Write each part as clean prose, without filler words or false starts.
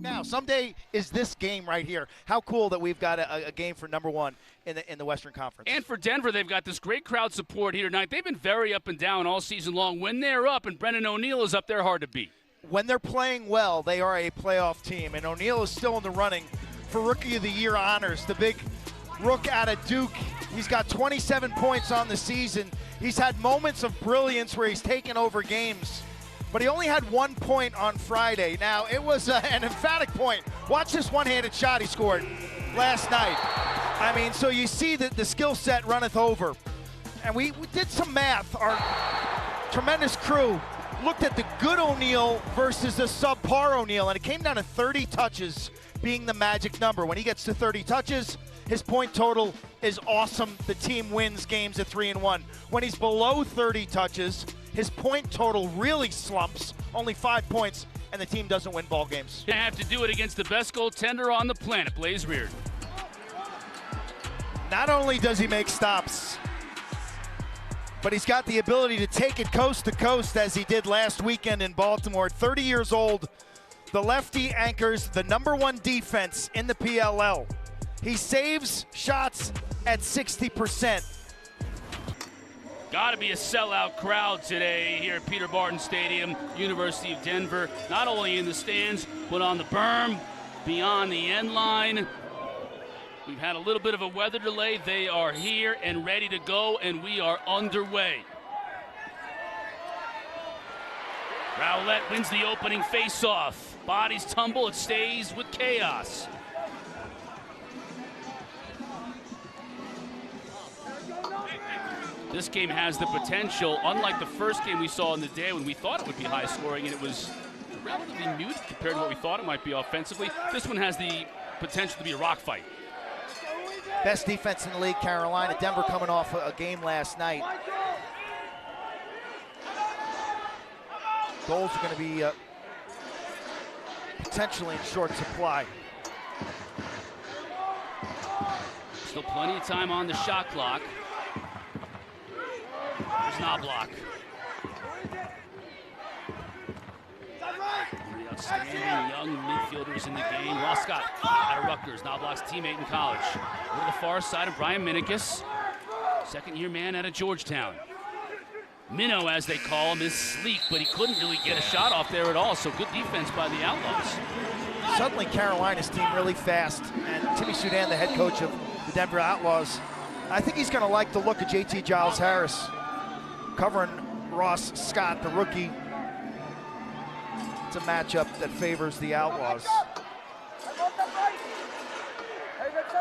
now. Someday is this game right here. How cool that we've got a game for number one in the Western Conference. And for Denver, they've got this great crowd support here tonight. They've been very up and down all season long. When they're up and Brennan O'Neill is up, they're hard to beat. When they're playing well, they are a playoff team, and O'Neill is still in the running for Rookie of the Year honors. The big rook out of Duke. He's got 27 points on the season. He's had moments of brilliance where he's taken over games, but he only had 1 point on Friday. Now, it was an emphatic point. Watch this one-handed shot he scored last night. I mean, so you see that the skill set runneth over. And we did some math. Our tremendous crew looked at the good O'Neill versus the subpar O'Neill, and it came down to 30 touches being the magic number. When he gets to 30 touches, his point total is awesome. The team wins games at 3-1. When he's below 30 touches, his point total really slumps, only 5 points, and the team doesn't win ball games. They have to do it against the best goaltender on the planet, Blaze Reard. Not only does he make stops, but he's got the ability to take it coast to coast as he did last weekend in Baltimore. 30 years old, the lefty anchors the #1 defense in the PLL. He saves shots at 60%. Got to be a sellout crowd today here at Peter Barton Stadium, University of Denver. Not only in the stands, but on the berm, beyond the end line. We've had a little bit of a weather delay. They are here and ready to go, and we are underway. Rowlett wins the opening face-off. Bodies tumble, it stays with chaos. This game has the potential, unlike the first game we saw in the day when we thought it would be high scoring and it was relatively muted compared to what we thought it might be offensively. This one has the potential to be a rock fight. Best defense in the league, Carolina. Denver coming off a game last night. Goals are going to be potentially in short supply. Still plenty of time on the shot clock. There's Knobloch. One of the outstanding young midfielders in the game. Ross Scott out of Rutgers, Knobloch's teammate in college. Over to the far side of Brian Minikis, second-year man out of Georgetown. Minnow, as they call him, is sleek, but he couldn't really get a shot off there at all, so good defense by the Outlaws. Suddenly Carolina's team really fast, and Timmy Sudan, the head coach of the Denver Outlaws, I think he's going to like the look of JT Giles-Harris covering Ross Scott, the rookie. It's a matchup that favors the Outlaws.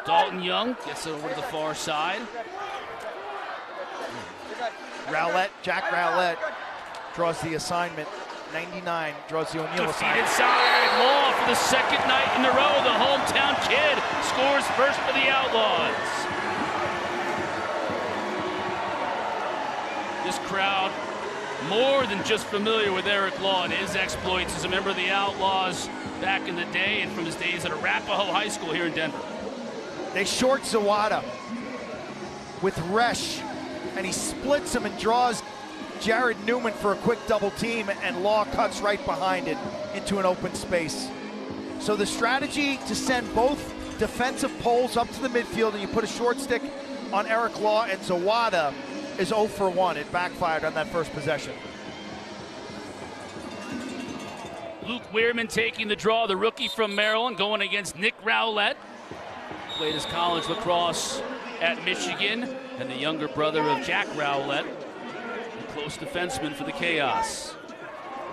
Dalton Young gets it over to the far side. Rowlett, Jack Rowlett draws the assignment. 99 draws the O'Neill assignment. Defeated Law for the second night in a row. The hometown kid scores first for the Outlaws. This crowd more than just familiar with Eric Law and his exploits as a member of the Outlaws back in the day and from his days at Arapahoe High School here in Denver. They short Zawada with Resch, and he splits him and draws Jared Newman for a quick double team, and Law cuts right behind it into an open space. So the strategy to send both defensive poles up to the midfield and you put a short stick on Eric Law and Zawada is 0 for 1. It backfired on that first possession. Luke Weirman taking the draw, the rookie from Maryland, going against Nick Rowlett. Played his college lacrosse at Michigan, and the younger brother of Jack Rowlett, a close defenseman for the Chaos.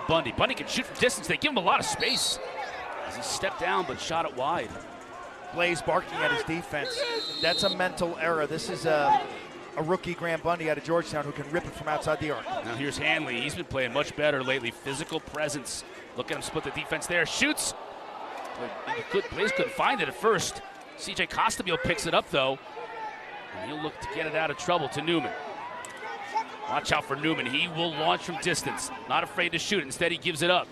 Bundy can shoot from distance. They give him a lot of space as he stepped down but shot it wide. Blaze barking at his defense. That's a mental error. This is a rookie, Graham Bundy, out of Georgetown, who can rip it from outside the arc. Now here's Hanley. He's been playing much better lately. Physical presence. Look at him split the defense there. Shoots. Blaze couldn't find it at first. CJ Costabile picks it up, though. And he'll look to get it out of trouble to Newman. Watch out for Newman. He will launch from distance. Not afraid to shoot. Instead, he gives it up.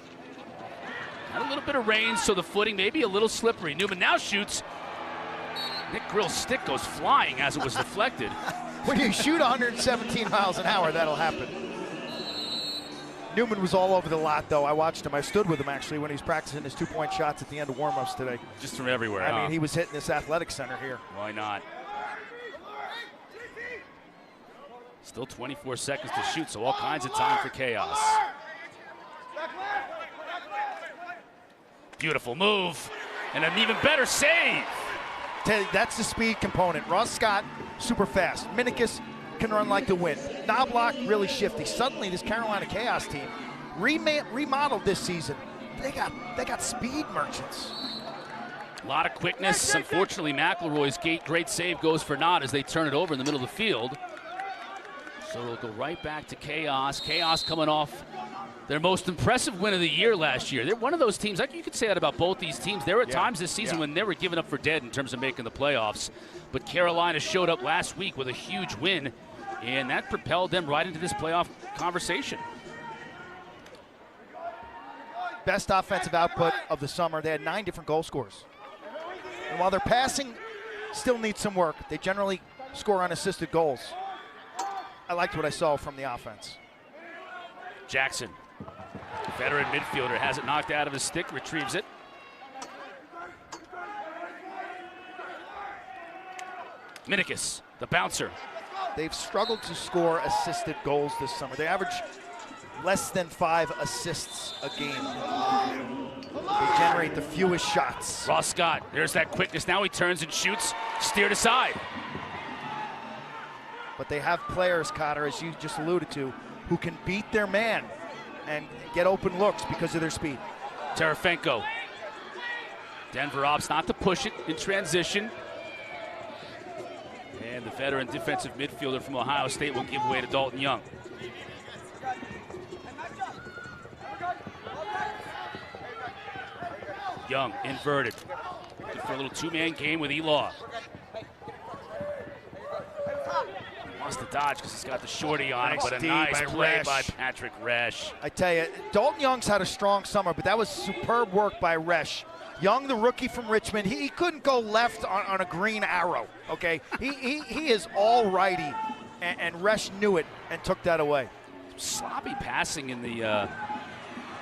Had a little bit of range, so the footing may be a little slippery. Newman now shoots. Nick Grill's stick goes flying as it was deflected. When you shoot 117 miles an hour, that'll happen. Newman was all over the lot, though. I watched him. I stood with him, actually, when he was practicing his two-point shots at the end of warm-ups today. Just from everywhere, I mean, he was hitting this athletic center here. Why not? Still 24 seconds to shoot, so all kinds of time for chaos. Beautiful move, and an even better save. That's the speed component. Ross Scott, super fast. Minicus can run like the wind. Knobloch, really shifty. Suddenly, this Carolina Chaos team remodeled this season. They got speed merchants. A lot of quickness. Unfortunately, McElroy's great save goes for naught as they turn it over in the middle of the field. So it'll go right back to Chaos. Chaos coming off their most impressive win of the year last year. They're one of those teams, like you could say that about both these teams. There were times this season when they were giving up for dead in terms of making the playoffs. But Carolina showed up last week with a huge win, and that propelled them right into this playoff conversation. Best offensive output of the summer. They had 9 different goal scorers. And while their passing still needs some work, they generally score unassisted goals. I liked what I saw from the offense. Jackson, veteran midfielder, has it knocked out of his stick, retrieves it. Minicus, the bouncer. They've struggled to score assisted goals this summer. They average less than 5 assists a game. They generate the fewest shots. Ross Scott, there's that quickness. Now he turns and shoots, steered aside. But they have players, Cotter, as you just alluded to, who can beat their man and get open looks because of their speed. Terefenko. Denver opts not to push it in transition. And the veteran defensive midfielder from Ohio State will give way to Dalton Young. Young inverted. Looking for a little two-man game with Elaw. Wants to dodge because he's got the shorty on him, but a nice play by Patrick Resch. I tell you, Dalton Young's had a strong summer, but that was superb work by Resch. Young, the rookie from Richmond, he couldn't go left on a green arrow, okay? he is all righty, and Resch knew it and took that away. Sloppy passing in the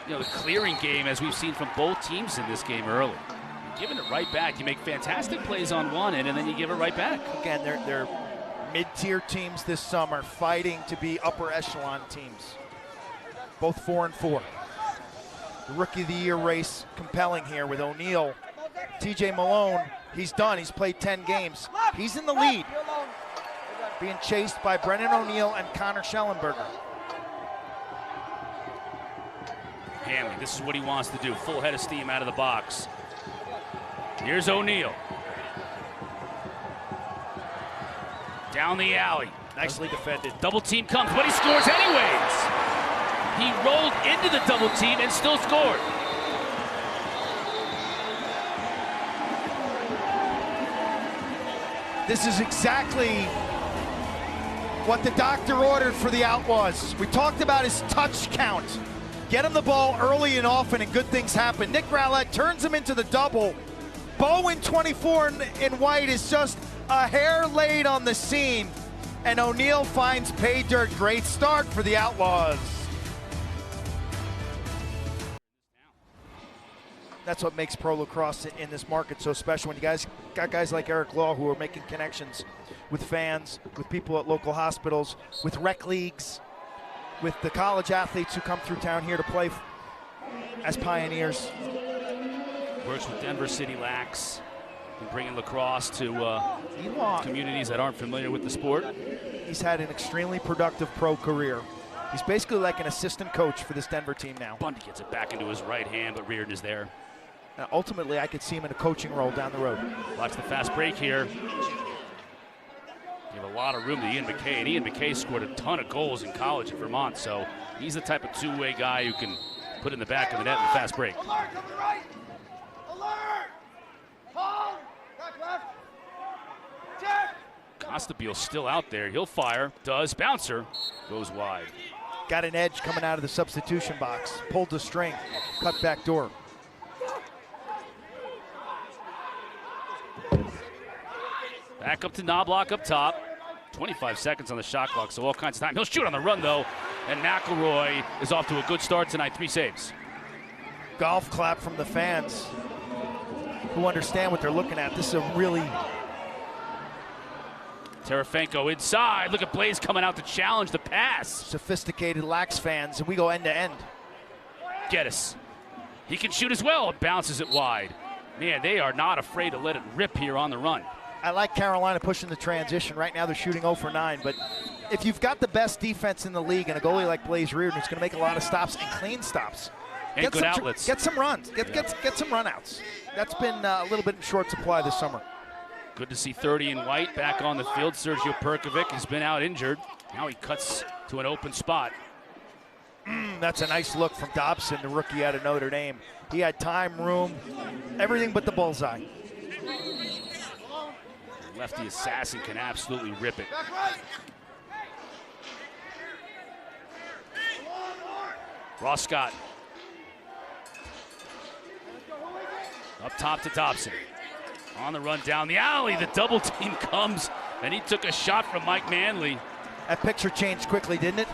the clearing game, as we've seen from both teams in this game early. Giving it right back. You make fantastic plays on one end, and then you give it right back. Again, they're mid-tier teams this summer fighting to be upper echelon teams. Both 4-4. The Rookie of the Year race compelling here with O'Neal. TJ Malone, he's done. He's played 10 games. He's in the lead, being chased by Brennan O'Neal and Connor Schellenberger. Hanley, this is what he wants to do. Full head of steam out of the box. Here's O'Neal. Down the alley. Nicely defended. Double team comes, but he scores anyways. He rolled into the double team and still scored. This is exactly what the doctor ordered for the Outlaws. We talked about his touch count. Get him the ball early and often and good things happen. Nick Rowlett turns him into the double. Bowen, 24 in white, is just a hair late on the scene. And O'Neal finds pay dirt. Great start for the Outlaws. That's what makes pro lacrosse in this market so special. When you guys got guys like Eric Law who are making connections with fans, with people at local hospitals, with rec leagues, with the college athletes who come through town here to play as pioneers. Works with Denver City Lax and bringing lacrosse to communities that aren't familiar with the sport. He's had an extremely productive pro career. He's basically like an assistant coach for this Denver team now. Bundy gets it back into his right hand, but Reardon is there. Ultimately, I could see him in a coaching role down the road. Watch the fast break here. Give a lot of room to Ian McKay, and Ian McKay scored a ton of goals in college at Vermont, so he's the type of two-way guy who can put in the back of the net in the fast break. Alert, come to the right. Alert! Hold! Back left. Check! Costabile's still out there. He'll fire. Does. Bouncer goes wide. Got an edge coming out of the substitution box. Pulled the string. Cut back door. Back up to Knobloch up top. 25 seconds on the shot clock, so all kinds of time. He'll shoot on the run, though. And McElroy is off to a good start tonight, 3 saves. Golf clap from the fans who understand what they're looking at. This is a really... Terefenko inside. Look at Blaze coming out to challenge the pass. Sophisticated Lax fans, and we go end to end. Geddes. He can shoot as well. Bounces it wide. Man, they are not afraid to let it rip here on the run. I like Carolina pushing the transition. Right now they're shooting 0 for 9, but if you've got the best defense in the league and a goalie like Blaze Reardon, it's going to make a lot of stops and clean stops. And get good outlets. Get some runs. Get some runouts. That's been a little bit in short supply this summer. Good to see 30 in white back on the field. Sergio Perkovic has been out injured. Now he cuts to an open spot. That's a nice look from Dobson, the rookie out of Notre Dame. He had time, room, everything but the bullseye. Lefty assassin can absolutely rip it. Ross Scott. Up top to Dobson. On the run down the alley. The double team comes, and he took a shot from Mike Manley. That picture changed quickly, didn't it?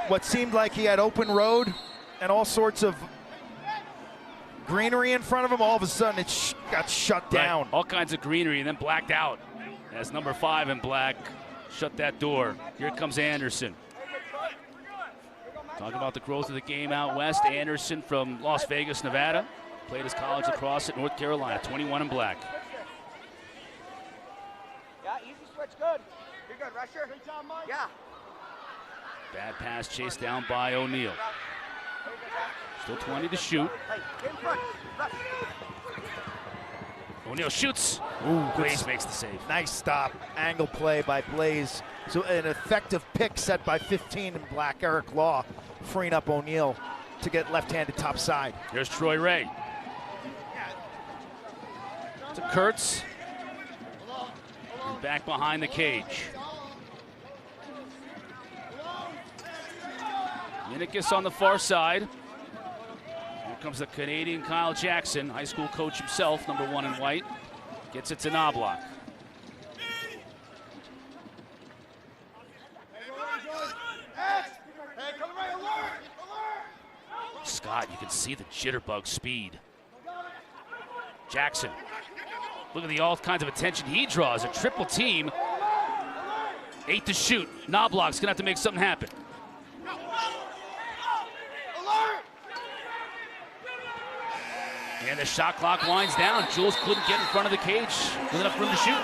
What seemed like he had open road and all sorts of greenery in front of him, all of a sudden it got shut down. Right. All kinds of greenery and then blacked out. As number 5 in black shut that door. Here comes Anderson. Talking about the growth of the game out west. Anderson from Las Vegas, Nevada. Played his college lacrosse at North Carolina, 21 in black. Yeah, easy switch, good. You're good, Rusher. Great job, Mike. Yeah. Bad pass chased down by O'Neal. Still 20 to shoot. O'Neal shoots. Ooh, Blaze makes the save. Nice stop. Angle play by Blaze. So an effective pick set by 15 in black, Eric Law, freeing up O'Neal to get left-handed top side. Here's Troy Ray. To Kurtz. And back behind the cage. Minikis on the far side. Here comes the Canadian Kyle Jackson, high school coach himself, number 1 in white. Gets it to Knobloch. Scott, you can see the jitterbug speed. Jackson. Look at all kinds of attention he draws. A triple team. 8 to shoot. Knobloch's gonna have to make something happen. And the shot clock winds down. Jules couldn't get in front of the cage with enough room to shoot.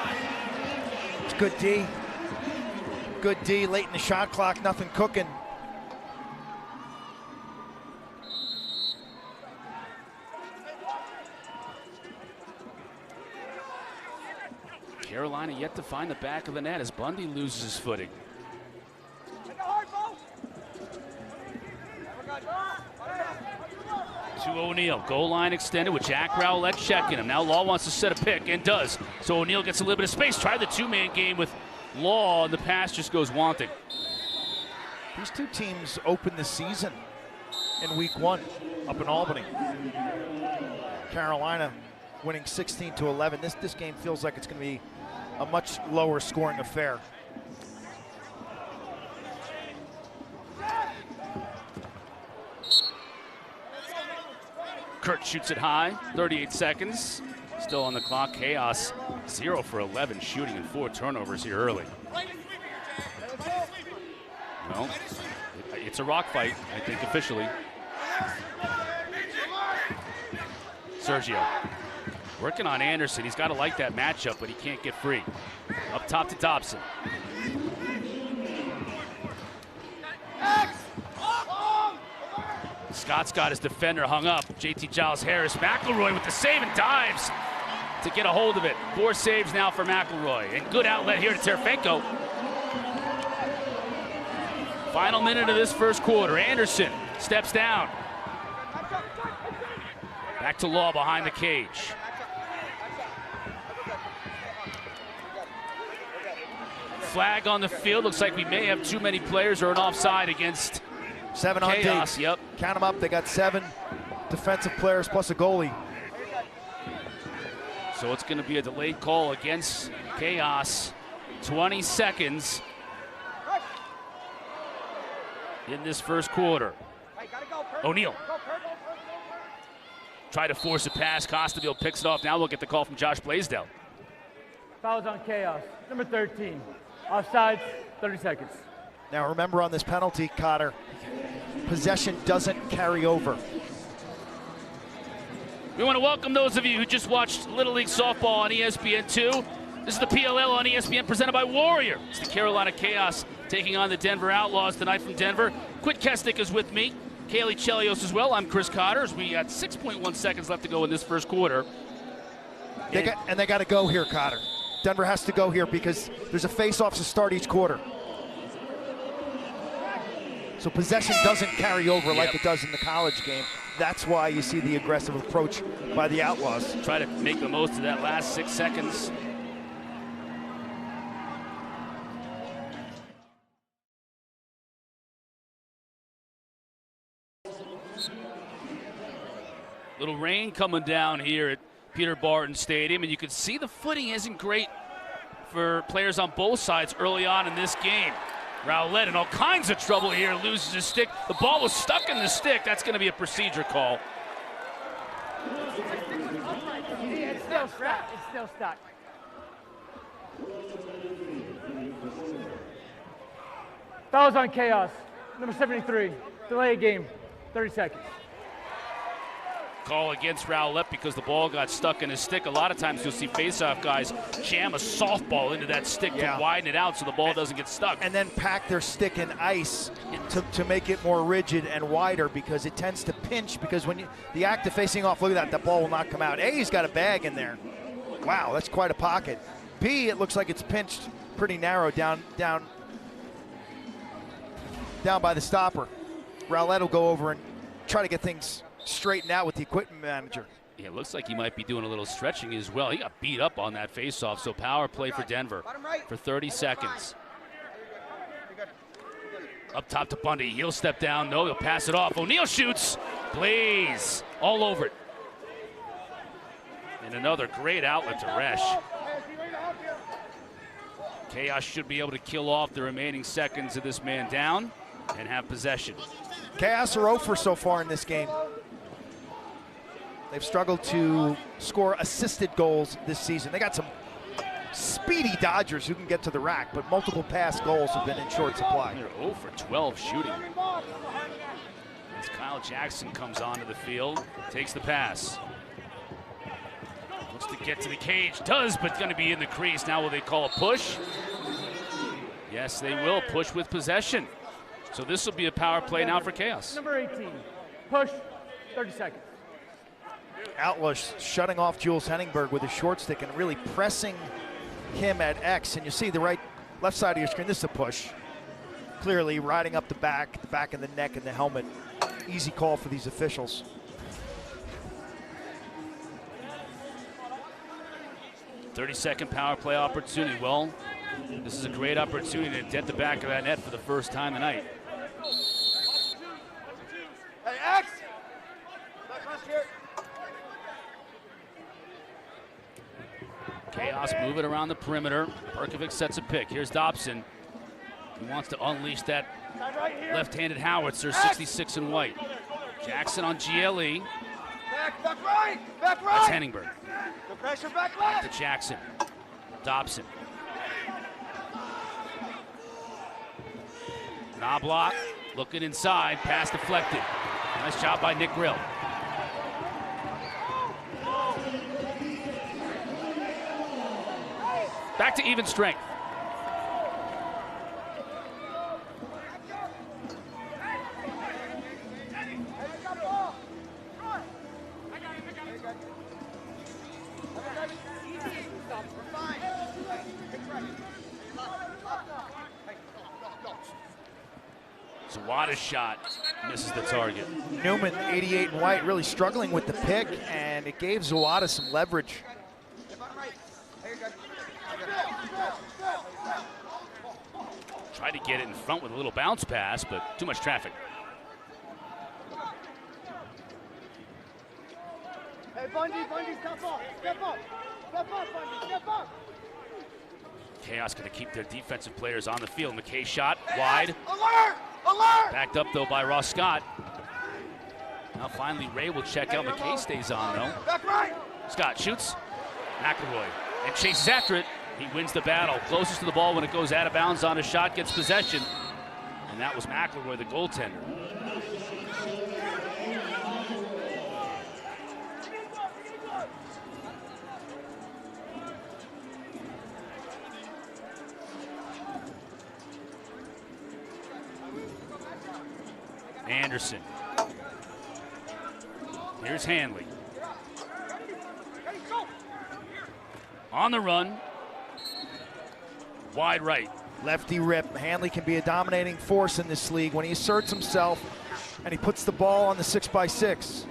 It's good D. Good D late in the shot clock, nothing cooking. Carolina yet to find the back of the net as Bundy loses his footing. To O'Neal, goal line extended with Jack Rowlett checking him. Now Law wants to set a pick and does. So O'Neal gets a little bit of space. Tried the 2-man game with Law, and the pass just goes wanting. These two teams opened the season in week 1 up in Albany. Carolina winning 16-11. This game feels like it's going to be a much lower scoring affair. Kurt shoots it high, 38 seconds. Still on the clock. Chaos 0 for 11 shooting and 4 turnovers here early. Well, it's a rock fight, I think, officially. Sergio working on Anderson. He's got to like that matchup, but he can't get free. Up top to Dobson. Scott's got his defender hung up. JT Giles Harris. McElroy with the save and dives to get a hold of it. 4 saves now for McElroy. And good outlet here to Terefenko. Final minute of this first quarter. Anderson steps down. Back to Law behind the cage. Flag on the field. Looks like we may have too many players or an offside against 7 on Chaos. D. Yep. Count them up. They got 7 defensive players plus a goalie. So it's going to be a delayed call against Chaos. 20 seconds. in this first quarter. O'Neal try to force a pass. Costabile picks it off. Now we'll get the call from Josh Blaisdell. Fouls on Chaos, number 13. Offsides, 30 seconds. Now remember on this penalty, Cotter, possession doesn't carry over. We want to welcome those of you who just watched Little League Softball on ESPN2. This is the PLL on ESPN presented by Warrior. It's the Carolina Chaos taking on the Denver Outlaws tonight from Denver. Quint Kessenich is with me. Caley, Chelios as well. I'm Chris Cotter. We got 6.1 seconds left to go in this first quarter. They got to go here, Cotter. Denver has to go here because there's a face-off to start each quarter. So possession doesn't carry over like it does in the college game. That's why you see the aggressive approach by the Outlaws. Try to make the most of that last 6 seconds. Little rain coming down here at Peter Barton Stadium, and you can see the footing isn't great for players on both sides early on in this game. Rowlett in all kinds of trouble here, loses his stick. The ball was stuck in the stick. That's going to be a procedure call. It's still stuck. It's still stuck. Fouls on Chaos, number 73. Delay of game, 30 seconds. Call against Rowlett because the ball got stuck in his stick. A lot of times you'll see face-off guys jam a softball into that stick to widen it out so the ball doesn't get stuck. And then pack their stick in ice to make it more rigid and wider because it tends to pinch because when the act of facing off, look at that, the ball will not come out. A, he's got a bag in there. Wow, that's quite a pocket. B, it looks like it's pinched pretty narrow down by the stopper. Rowlett will go over and try to get things straightened out with the equipment manager. Yeah, it looks like he might be doing a little stretching as well. He got beat up on that faceoff, so power play for Denver for 30 seconds. Up top to Bundy. He'll step down. No, he'll pass it off. O'Neal shoots. Blaze all over it. And another great outlet to Resch. Chaos should be able to kill off the remaining seconds of this man down and have possession. Chaos are 0 for so far in this game. They've struggled to score assisted goals this season. They got some speedy Dodgers who can get to the rack, but multiple pass goals have been in short supply. They're 0 for 12 shooting. As Kyle Jackson comes onto the field, takes the pass. Looks to get to the cage, does, but going to be in the crease. Now will they call a push? Yes, they will push with possession. So this will be a power play now for Chaos. Number 18, push, 30 seconds. Outlaws shutting off Jules Henningberg with a short stick and really pressing him at X. And you see the left side of your screen, this is a push. Clearly riding up the back of the neck and the helmet. Easy call for these officials. "30-second power play opportunity." Well, this is a great opportunity to dent the back of that net for the first time tonight. Hey, X! Chaos moving around the perimeter. Berkovic sets a pick. Here's Dobson. He wants to unleash that left-handed howitzer, 66 in white. Jackson on GLE. Back right! Back right! That's Henningberg. The pressure back left! To Jackson. Dobson. Knobloch looking inside. Pass deflected. Nice job by Nick Grill. Back to even strength. Zawada's shot misses the target. Newman, 88 in white, really struggling with the pick, and it gave Zawada some leverage. Tried to get it in front with a little bounce pass, but too much traffic. Hey, Bundy, step up! Step up, Bundy, step up! Chaos going to keep their defensive players on the field. McKay shot wide. Alert! Alert! Backed up, though, by Ross Scott. Now finally Ray will check out. McKay stays on, though. Back right! Scott shoots. McElroy and chases after it. He wins the battle. Closest to the ball when it goes out of bounds on a shot, gets possession. And that was McElroy, the goaltender. Anderson. Here's Hanley. On the run. Wide right. Lefty rip. Hanley can be a dominating force in this league when he asserts himself and he puts the ball on the 6x6.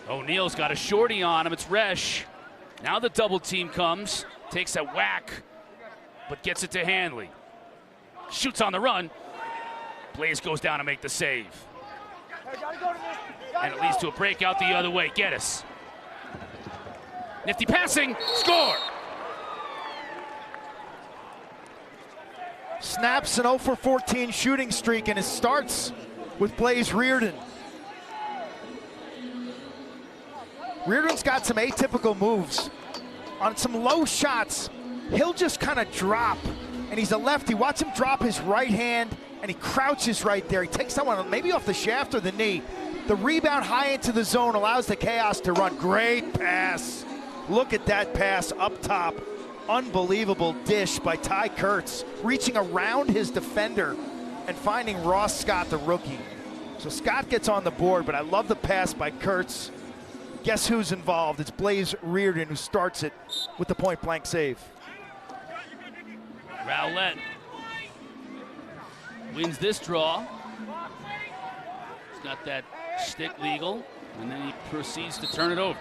O'Neal's got a shorty on him. It's Resch. Now the double team comes. Takes a whack, but gets it to Hanley. Shoots on the run. Blaze goes down to make the save. And it leads to a breakout the other way. Geddes. Nifty passing. Score! Snaps an 0 for 14 shooting streak, and it starts with Blaze Reardon. Reardon's got some atypical moves. On some low shots, he'll just kind of drop, and he's a lefty. Watch him drop his right hand, and he crouches right there. He takes that one maybe off the shaft or the knee. The rebound high into the zone allows the Chaos to run. Great pass. Look at that pass up top. Unbelievable dish by Ty Kurtz, reaching around his defender and finding Ross Scott, the rookie. So Scott gets on the board, but I love the pass by Kurtz. Guess who's involved? It's Blaze Reardon who starts it with the point-blank save. Rowlett wins this draw. He's got that stick legal, and then he proceeds to turn it over.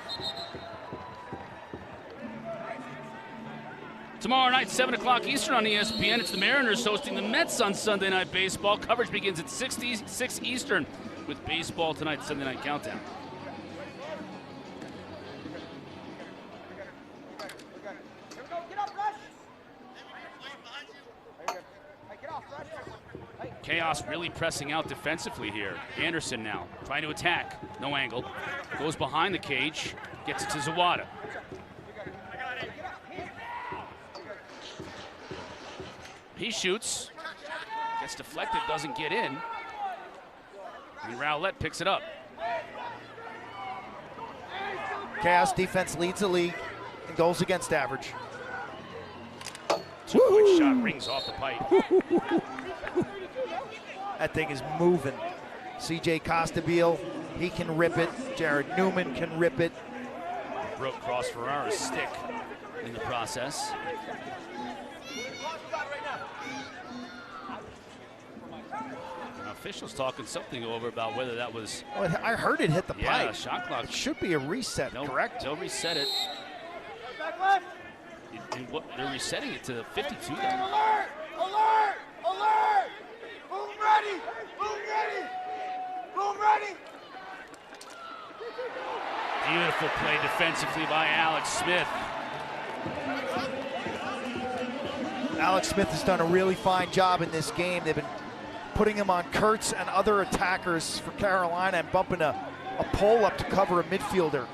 Tomorrow night, 7 o'clock Eastern on ESPN, it's the Mariners hosting the Mets on Sunday Night Baseball. Coverage begins at 6 Eastern with baseball tonight, Sunday Night Countdown. Chaos really pressing out defensively here. Anderson now trying to attack. No angle. Goes behind the cage. Gets it to Zawada. He shoots. Gets deflected. Doesn't get in. And Rowlett picks it up. Chaos defense leads the league in goals against average. Two-point shot rings off the pipe. That thing is moving. CJ Costabile, he can rip it. Jared Newman can rip it. Broke Cross Ferrara's stick in the process. Now, officials talking something over about whether that was... Oh, I heard it hit the yeah, pipe. Shot clock. It should be a reset, correct? They'll reset it. They're resetting it to 52 now. Alert! Alert! Alert! Boom ready! Boom ready! Boom ready! Beautiful play defensively by Alex Smith. Alex Smith has done a really fine job in this game. They've been putting him on Kurtz and other attackers for Carolina and bumping a pole up to cover a midfielder.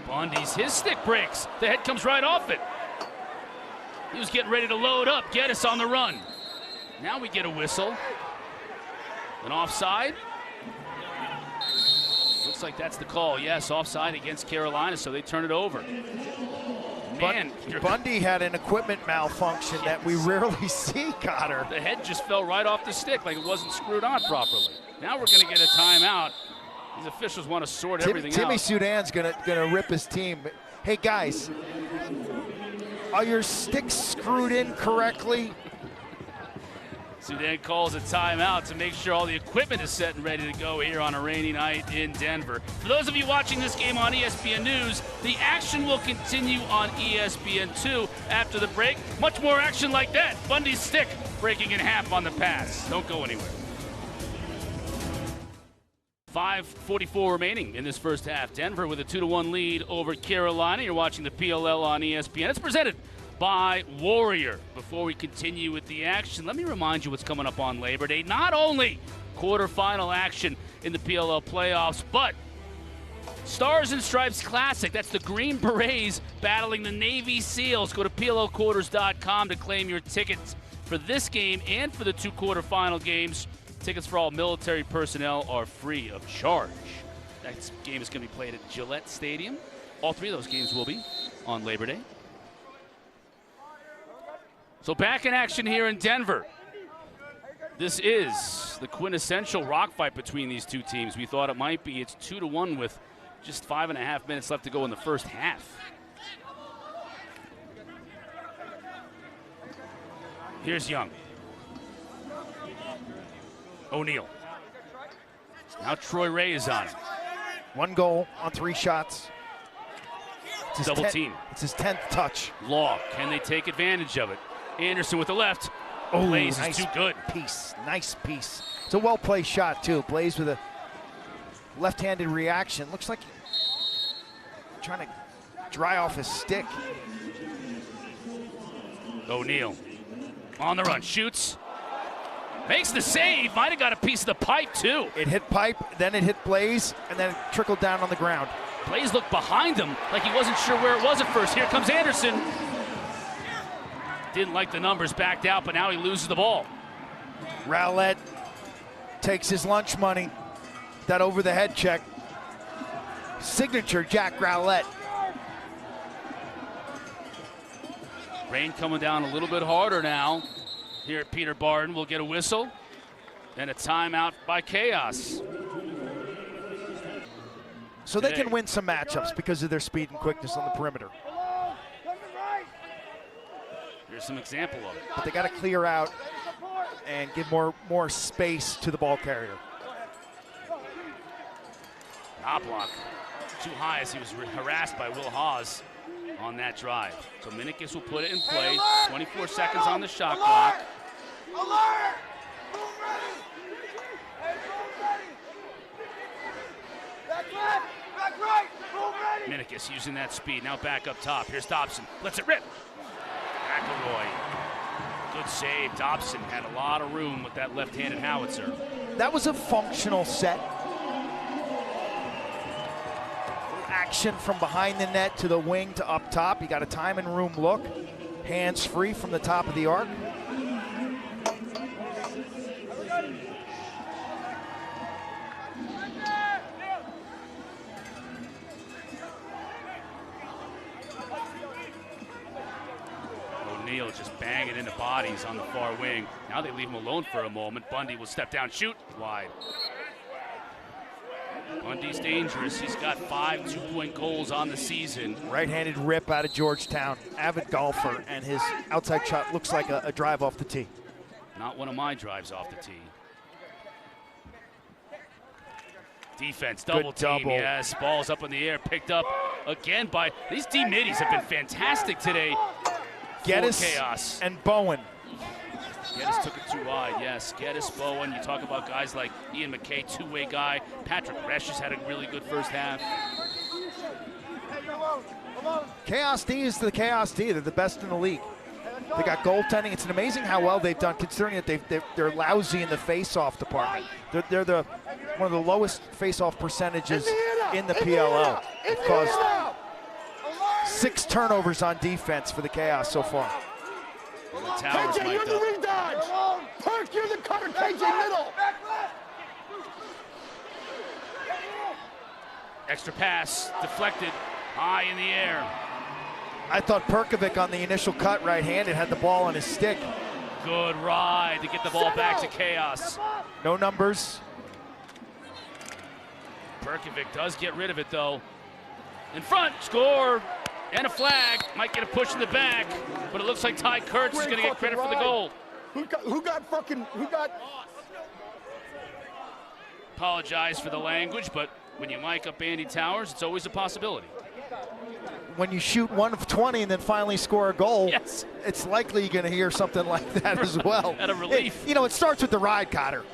Bundy's, his stick breaks. The head comes right off it. He was getting ready to load up. Geddes on the run. Now we get a whistle. An offside. Looks like that's the call. Yes, offside against Carolina, so they turn it over. Man, Bundy had an equipment malfunction that we rarely see, Cotter. The head just fell right off the stick like it wasn't screwed on properly. Now we're going to get a timeout. These officials want to sort everything Timmy out. Sudan's gonna rip his team. Hey guys, are your sticks screwed in correctly? Sudan calls a timeout to make sure all the equipment is set and ready to go here on a rainy night in Denver. For those of you watching this game on ESPN News, the action will continue on ESPN2 after the break. Much more action like that. Bundy's stick breaking in half on the pass. Don't go anywhere. 5:44 remaining in this first half. Denver with a 2-1 lead over Carolina. You're watching the PLL on ESPN. It's presented by Warrior. Before we continue with the action, let me remind you what's coming up on Labor Day. Not only quarterfinal action in the PLL playoffs, but Stars and Stripes Classic. That's the Green Berets battling the Navy SEALs. Go to PLLquarters.com to claim your tickets for this game and for the 2 quarterfinal games. Tickets for all military personnel are free of charge. That game is going to be played at Gillette Stadium. All 3 of those games will be on Labor Day. So back in action here in Denver. This is the quintessential rock fight between these 2 teams. We thought it might be. It's 2-1 with just 5.5 minutes left to go in the first half. Here's Young. O'Neal. Now Troy Ray is on him. 1 goal on 3 shots. It's Double team. It's his 10th touch. Law, can they take advantage of it? Anderson with the left. Oh, Blaze nice is too good. Nice piece. It's a well-placed shot, too. Blaze with a left-handed reaction. Looks like he's trying to dry off his stick. O'Neal on the run, shoots. Makes the save. Might have got a piece of the pipe, too. It hit pipe, then it hit Blaze, and then it trickled down on the ground. Blaze looked behind him like he wasn't sure where it was at first. Here comes Anderson. Didn't like the numbers, backed out, but now he loses the ball. Rowlett takes his lunch money. That over-the-head check. Signature Jack Rowlett. Rain coming down a little bit harder now. Here at Peter Barton, we'll get a whistle and a timeout by Chaos. So they can win some matchups because of their speed and quickness on the perimeter. Here's some example of it. But they got to clear out and give more space to the ball carrier. Knoblauch too high as he was harassed by Will Hawes on that drive. So Minikis will put it in play. 24 seconds on the shot clock. Alert! Boom ready! Hey, boom ready! Back left, back right, boom ready! Minikis using that speed. Now back up top. Here's Dobson. Lets it rip. McElroy. Good save. Dobson had a lot of room with that left-handed howitzer. That was a functional set. Action from behind the net to the wing to up top. You got a time and room look. Hands free from the top of the arc. O'Neal just banging into bodies on the far wing. Now they leave him alone for a moment. Bundy will step down, shoot wide. Bundy's dangerous. He's got 5 two-point goals on the season. Right-handed rip out of Georgetown. Avid golfer, and his outside shot looks like a drive off the tee. Not one of my drives off the tee. Defense, double team, yes. Ball's up in the air, picked up again by, these D-middies have been fantastic today. Geddes Chaos. and Bowen. Geddes took it too wide, yes. Geddes, Bowen, you talk about guys like Ian McKay, two-way guy. Patrick Resch has had a really good first half. Chaos D is the Chaos D. They're the best in the league. They got goaltending. It's amazing how well they've done, considering that they're lousy in the face-off department. They're one of the lowest face-off percentages in the PLL. They've caused 6 turnovers on defense for the Chaos so far. The Towers KJ, you're the redodge. Perk, you're the Cotter. KJ, middle. Extra pass, deflected, high in the air. I thought Perkovic on the initial cut right-handed had the ball on his stick. Good ride to get the ball back to Chaos. No numbers. Perkovic does get rid of it though. In front, score, and a flag. Might get a push in the back, but it looks like Ty Kurtz is going to get credit for the goal. Who got? Apologize for the language, but when you mic up Andy Towers, it's always a possibility. When you shoot 1 of 20 and then finally score a goal, yes, it's likely you're going to hear something like that as well. At a relief. It starts with the ride, Cotter.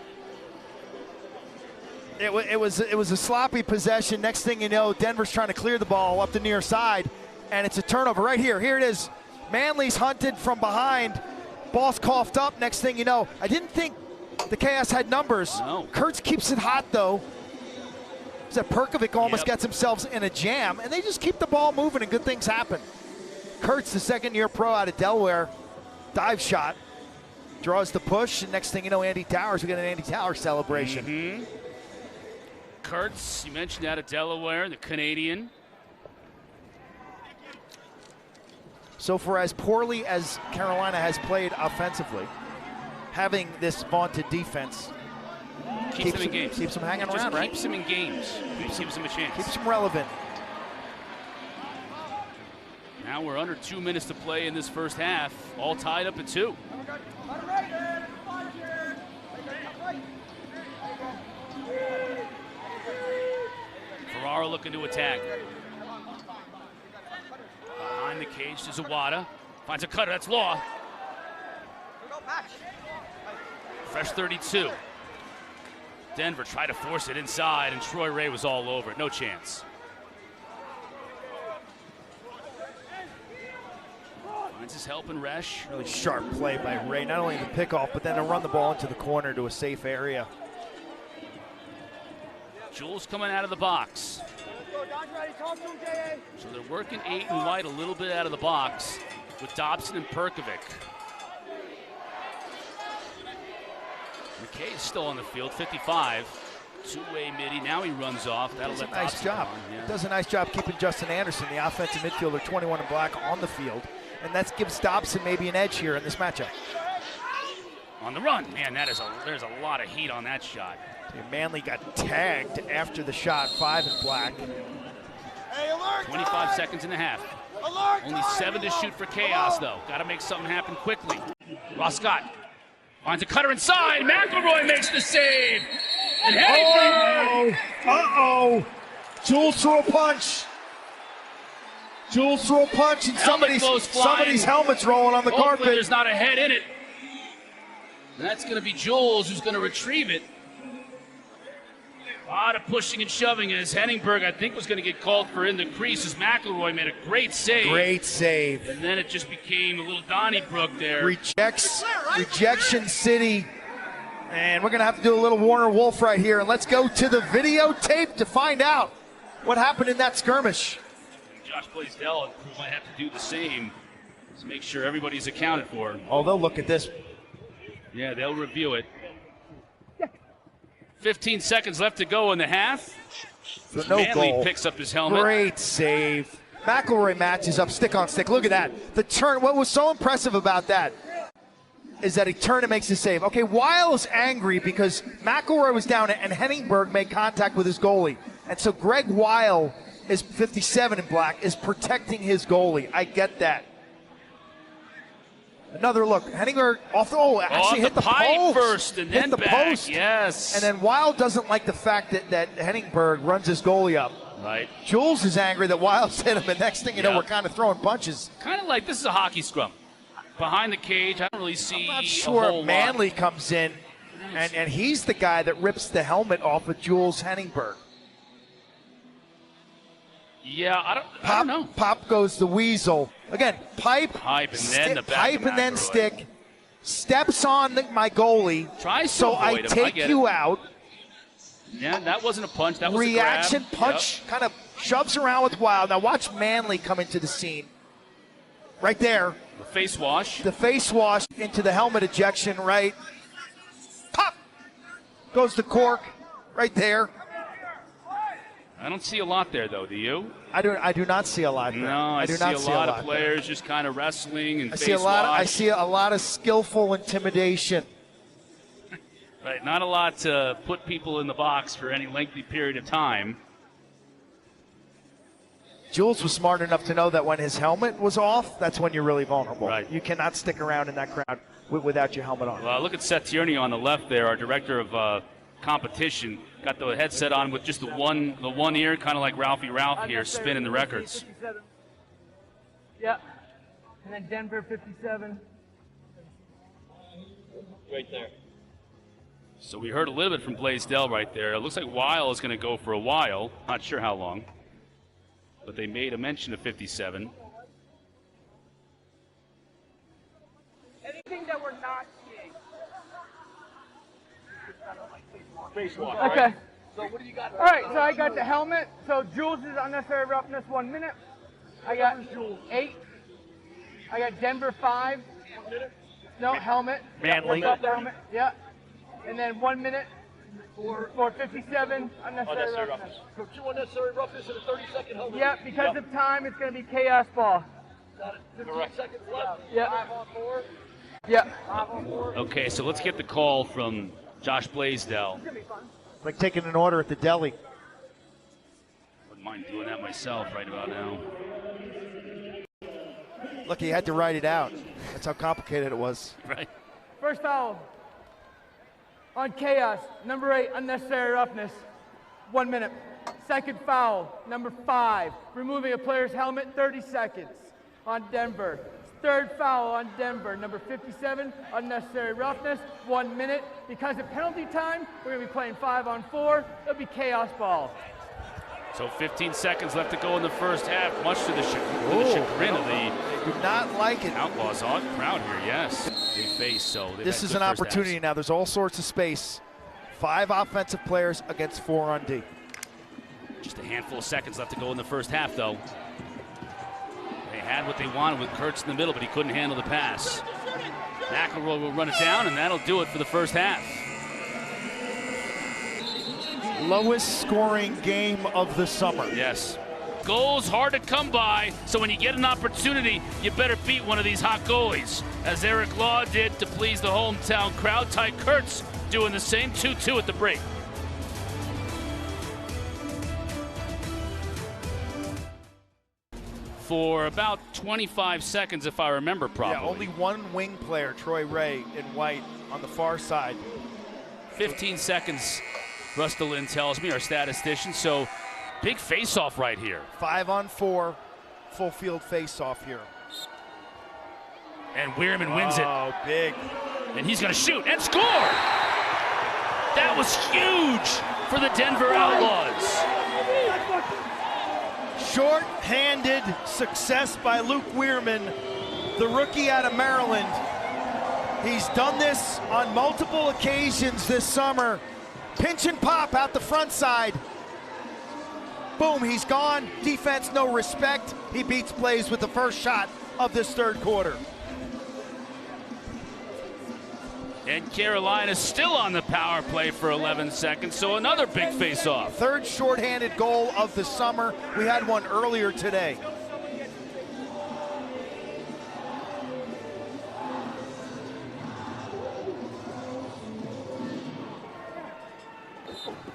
It was a sloppy possession. Next thing you know, Denver's trying to clear the ball up the near side, and it's a turnover right here. Here it is. Manley's hunted from behind. Ball's coughed up. Next thing you know, I didn't think the Chaos had numbers. No. Kurtz keeps it hot, though. That Perkovic almost gets himself in a jam, and they just keep the ball moving and good things happen. Kurtz, the second-year pro out of Delaware, dive shot, draws the push, and next thing you know, Andy Towers, we got an Andy Towers celebration. Kurtz, you mentioned out of Delaware, the Canadian. So for as poorly as Carolina has played offensively, having this vaunted defense Keeps them in games. Keeps them hanging Just around, right? Keeps them in games. Gives them a chance. Keeps them relevant. Now we're under 2 minutes to play in this first half. All tied up at 2. Ferraro looking to attack. Behind the cage to Zawada. Finds a cutter. That's Law. Fresh 32. Denver tried to force it inside, and Troy Ray was all over it. No chance. Finds his help in Resch. Really sharp play by Ray. Not only the pickoff, but then to run the ball into the corner to a safe area. Jules coming out of the box. So they're working 8 and White a little bit out of the box with Dobson and Perkovic. McKay is still on the field, 55. Two-way midi, now he runs off. That'll let nice job. Does a nice job keeping Justin Anderson, the offensive midfielder, 21 in black, on the field. And that gives Dobson maybe an edge here in this matchup. On the run. Man, there's a lot of heat on that shot. Manley got tagged after the shot, 5 in black. 25 seconds in the half. Only 7 to shoot for Chaos, though. Got to make something happen quickly. Ross Scott finds a cutter inside. McElroy makes the save. And Uh-oh. Jules threw a punch. Jules threw a punch, and somebody's helmet's rolling on the carpet. There's not a head in it. That's going to be Jules who's going to retrieve it. A lot of pushing and shoving as Henningberg, I think, was going to get called for in the crease as McElroy made a great save. Great save. And then it just became a little Donnybrook there. Rejection City. And we're going to have to do a little Warner Wolf right here. And let's go to the videotape to find out what happened in that skirmish. Josh Blaisdell and crew might have to do the same to make sure everybody's accounted for. Oh, they'll look at this. Yeah, they'll review it. 15 seconds left to go in the half. No Manley goal. picks up his helmet. Great save. McElroy matches up stick on stick. Look at that. The turn. What was so impressive about that is that he turned and makes the save. Okay, Weil is angry because McElroy was down and Henningberg made contact with his goalie. And so Greg Weil is 57 in black, is protecting his goalie. I get that. Another look. Henningberg actually hit the pipe post. First and then hit the back. post. Yes. And then Weil doesn't like the fact that Henningberg runs his goalie up. Right. Jules is angry that Wiles hit him, and next thing you know, we're kind of throwing punches. Kind of like this is a hockey scrum. Behind the cage, I don't really see I'm not a sure whole Manley lot. comes in, and he's the guy that rips the helmet off of Jules Henningberg. Yeah, I don't know. Pop goes the weasel. Again, pipe and then the back pipe of and then McElroy. stick. Steps on my goalie. Tries to so I avoid him. take you out. Yeah, that wasn't a punch. That was Reaction a grab. punch, kind of shoves around with Wild. Now watch Manley come into the scene. Right there. The face wash. The face wash into the helmet ejection, right? Pop! Goes the cork right there. I don't see a lot there, though. Do you? I do not see a lot there. No, I do see not a see lot a of players just kind of wrestling and I face see a lot. wash. I see a lot of skillful intimidation. Right, not a lot to put people in the box for any lengthy period of time. Jules was smart enough to know that when his helmet was off, that's when you're really vulnerable. Right. You cannot stick around in that crowd without your helmet on. Well, look at Seth Tierney on the left there, our director of competition. Got the headset on with just the one ear, kind of like Ralphie Ralph here, spinning the records. 57. Yeah. And then Denver 57. Right there. So we heard a little bit from Blaisdell right there. It looks like Weil is going to go for a while. Not sure how long. But they made a mention of 57. spacewalk. Okay. Right? So what do you got? All right, so I got the helmet. So Jules is unnecessary roughness 1 minute. I got 8. I got Denver 5. No, helmet. Manly. Helmet. Yeah. And then 1 minute for 57 unnecessary roughness. So 2 unnecessary roughness and a 30-second helmet. Yeah, because of time, it's going to be chaos ball. Got it. 15 seconds left. Yeah. 5 on 4. Yeah. 5 on 4. Okay, so let's get the call from Josh Blaisdell. It's like taking an order at the deli. Wouldn't mind doing that myself right about now. Look, he had to write it out. That's how complicated it was. Right. First foul on chaos, number 8, unnecessary roughness, 1 minute. Second foul, number 5, removing a player's helmet, 30 seconds on Denver. Third foul on Denver, number 57, unnecessary roughness, 1 minute. Because of penalty time, we're going to be playing 5 on 4. It'll be chaos ball. So 15 seconds left to go in the first half, much to the chagrin of the Do not like it. Outlaws. Odd crowd here, yes. They face, so This is an opportunity now. There's all sorts of space. 5 offensive players against 4 on D. Just a handful of seconds left to go in the first half, though. They had what they wanted with Kurtz in the middle, but he couldn't handle the pass. McElroy will run it down, and that'll do it for the first half. Lowest scoring game of the summer. Yes. Goals hard to come by, so when you get an opportunity, you better beat one of these hot goalies. As Eric Law did to please the hometown crowd. Ty Kurtz doing the same, 2-2 at the break. For about 25 seconds, if I remember properly. Yeah, only one wing player, Troy Ray in white on the far side. 15 seconds, Rusta Lynn tells me, our statistician. So big face-off right here. 5 on 4, full field face-off here. And Weirman wins it. Oh, big. And he's going to shoot and score. That was huge for the Denver Outlaws. Short-handed success by Luke Weirman, the rookie out of Maryland. He's done this on multiple occasions this summer. Pinch and pop out the front side. Boom, he's gone. Defense, no respect. He beats Blaze with the first shot of this third quarter. And Carolina's still on the power play for 11 seconds, so another big face-off. Third shorthanded goal of the summer. We had one earlier today.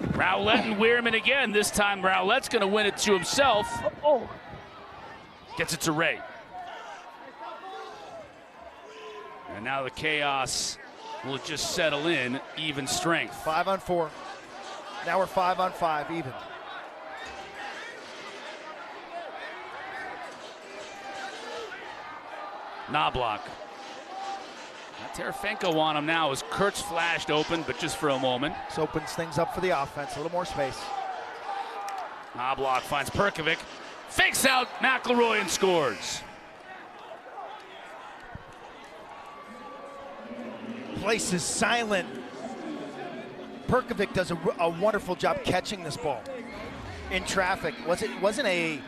Rowlett and Weirman again. This time Rowlett's going to win it to himself. Gets it to Ray. And now the chaos will just settle in, even strength. 5 on 4. Now we're 5 on 5, even. Knobloch. Terefenko on him now as Kurtz flashed open, but just for a moment. This opens things up for the offense, a little more space. Knobloch finds Perkovic, fakes out McElroy and scores. Place is silent. Perkovic does a wonderful job catching this ball in traffic. Wasn't a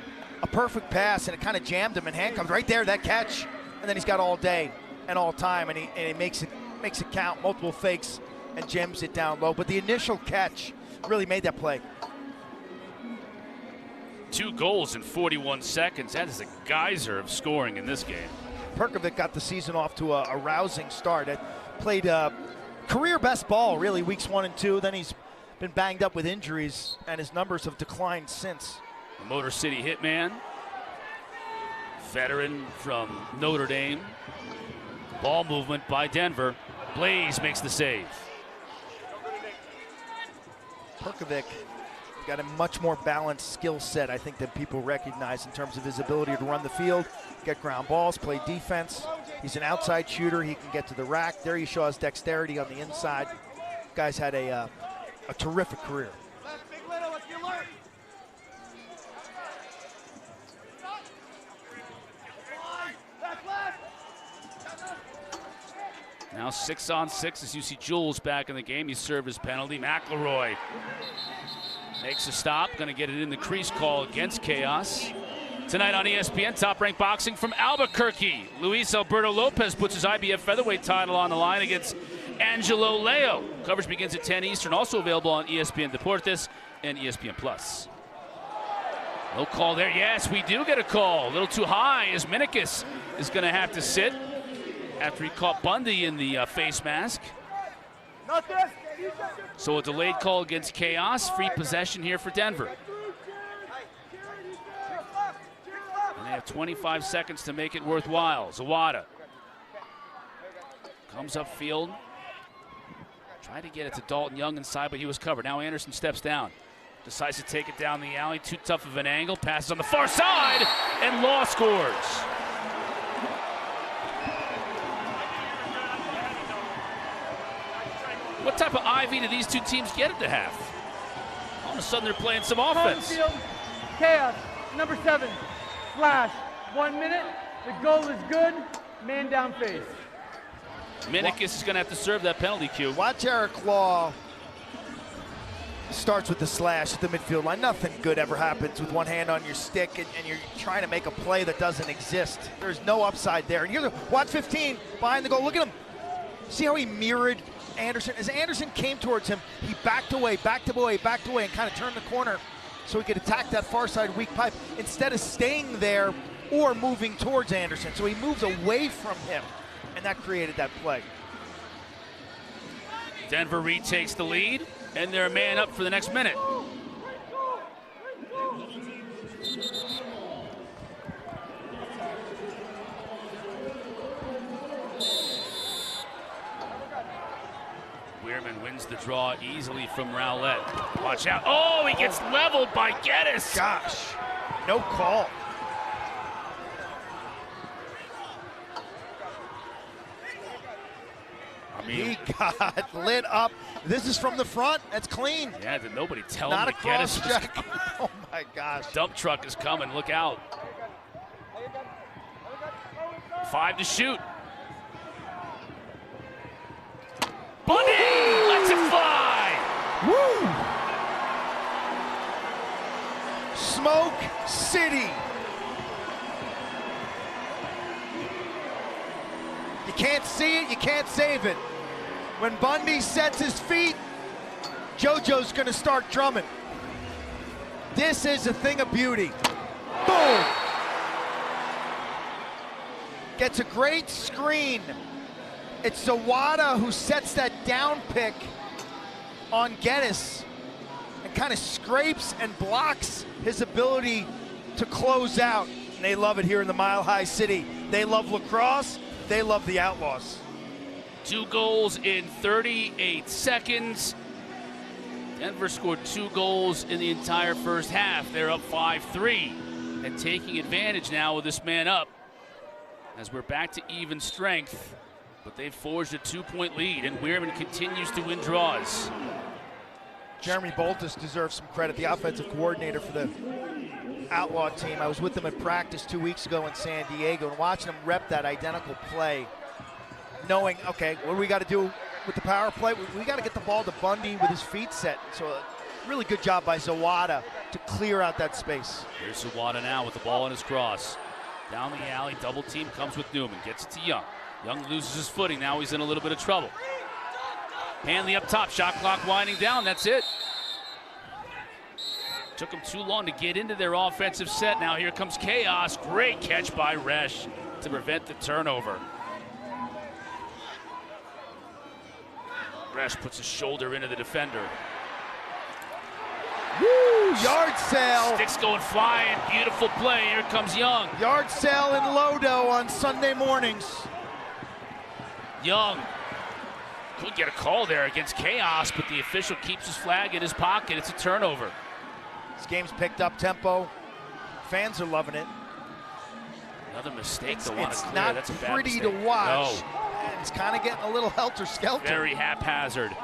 perfect pass, and it kind of jammed him in handcuffs. Right there, that catch, and then he's got all day and all time, and he makes it count. Multiple fakes and jams it down low. But the initial catch really made that play. 2 goals in 41 seconds. That is a geyser of scoring in this game. Perkovic got the season off to a rousing start. Played career best ball, really, weeks 1 and 2. Then he's been banged up with injuries, and his numbers have declined since. The Motor City hitman, veteran from Notre Dame. Ball movement by Denver. Blaze makes the save. Perkovic got a much more balanced skill set, I think, that people recognize in terms of his ability to run the field, get ground balls, play defense. He's an outside shooter. He can get to the rack. There you show his dexterity on the inside. Guy's had a terrific career. Now 6-on-6 as you see Jules back in the game. He served his penalty. McElroy makes a stop. Going to get it in the crease call against Chaos. Tonight on ESPN, Top Rank Boxing from Albuquerque. Luis Alberto Lopez puts his IBF featherweight title on the line against Angelo Leo. Coverage begins at 10 Eastern. Also available on ESPN Deportes and ESPN Plus. No call there. Yes, we do get a call. A little too high as Minikis is going to have to sit after he caught Bundy in the face mask. So a delayed call against Chaos. Free possession here for Denver. And they have 25 seconds to make it worthwhile. Zawada comes upfield. Tried to get it to Dalton Young inside, but he was covered. Now Anderson steps down. Decides to take it down the alley. Too tough of an angle. Passes on the far side, and Law scores. What type of IV do these two teams get at the half? All of a sudden, they're playing some offense. Field, Chaos, number 7, Flash. 1 minute. The goal is good. Man down face. Minikis is going to have to serve that penalty cue. Watch Eric Law. Starts with the slash at the midfield line. Nothing good ever happens with one hand on your stick and you're trying to make a play that doesn't exist. There's no upside there. And here's watch 15 behind the goal. Look at him. See how he mirrored Anderson? As Anderson came towards him, he backed away, and kind of turned the corner so he could attack that far side weak pipe instead of staying there or moving towards Anderson. So he moves away from him, and that created that play. Denver retakes the lead, and they're a man up for the next minute. Weirman wins the draw easily from Rowlett. Watch out. Oh, he gets leveled by Geddes. Gosh, no call. He got lit up. This is from the front. That's clean. Yeah, did nobody tell Not him a that Geddes cross check. Oh my gosh. Dump truck is coming. Look out. 5 to shoot. Bundy lets it fly. Woo! Smoke City. You can't see it, you can't save it. When Bundy sets his feet, JoJo's gonna start drumming. This is a thing of beauty. Boom! Gets a great screen. It's Zawada who sets that down pick on Geddes and kind of scrapes and blocks his ability to close out. And they love it here in the Mile High City. They love Lacrosse. They love the Outlaws. 2 goals in 38 seconds. Denver scored 2 goals in the entire first half. They're up 5-3 and taking advantage now with this man up as we're back to even strength. But they've forged a 2-point lead, and Weirman continues to win draws. Jeremy Boltus deserves some credit, the offensive coordinator for the Outlaw team. I was with them at practice 2 weeks ago in San Diego and watching them rep that identical play, knowing, okay, what do we got to do with the power play? We got to get the ball to Bundy with his feet set. So a really good job by Zawada to clear out that space. Here's Zawada now with the ball in his cross. Down the alley, double team comes with Newman, gets it to Young. Young loses his footing, now he's in a little bit of trouble. Hanley up top, shot clock winding down, that's it. Took them too long to get into their offensive set. Now here comes Chaos. Great catch by Resch to prevent the turnover. Resch puts his shoulder into the defender. Woo! Yard sale. Sticks going flying. Beautiful play. Here comes Young. Yard sale in Lodo on Sunday mornings. Young could get a call there against Chaos, but the official keeps his flag in his pocket. It's a turnover. This game's picked up tempo. Fans are loving it. Another mistake to It's clear. not That's a bad pretty mistake. to watch. No. And it's kind of getting a little helter-skelter. Very haphazard.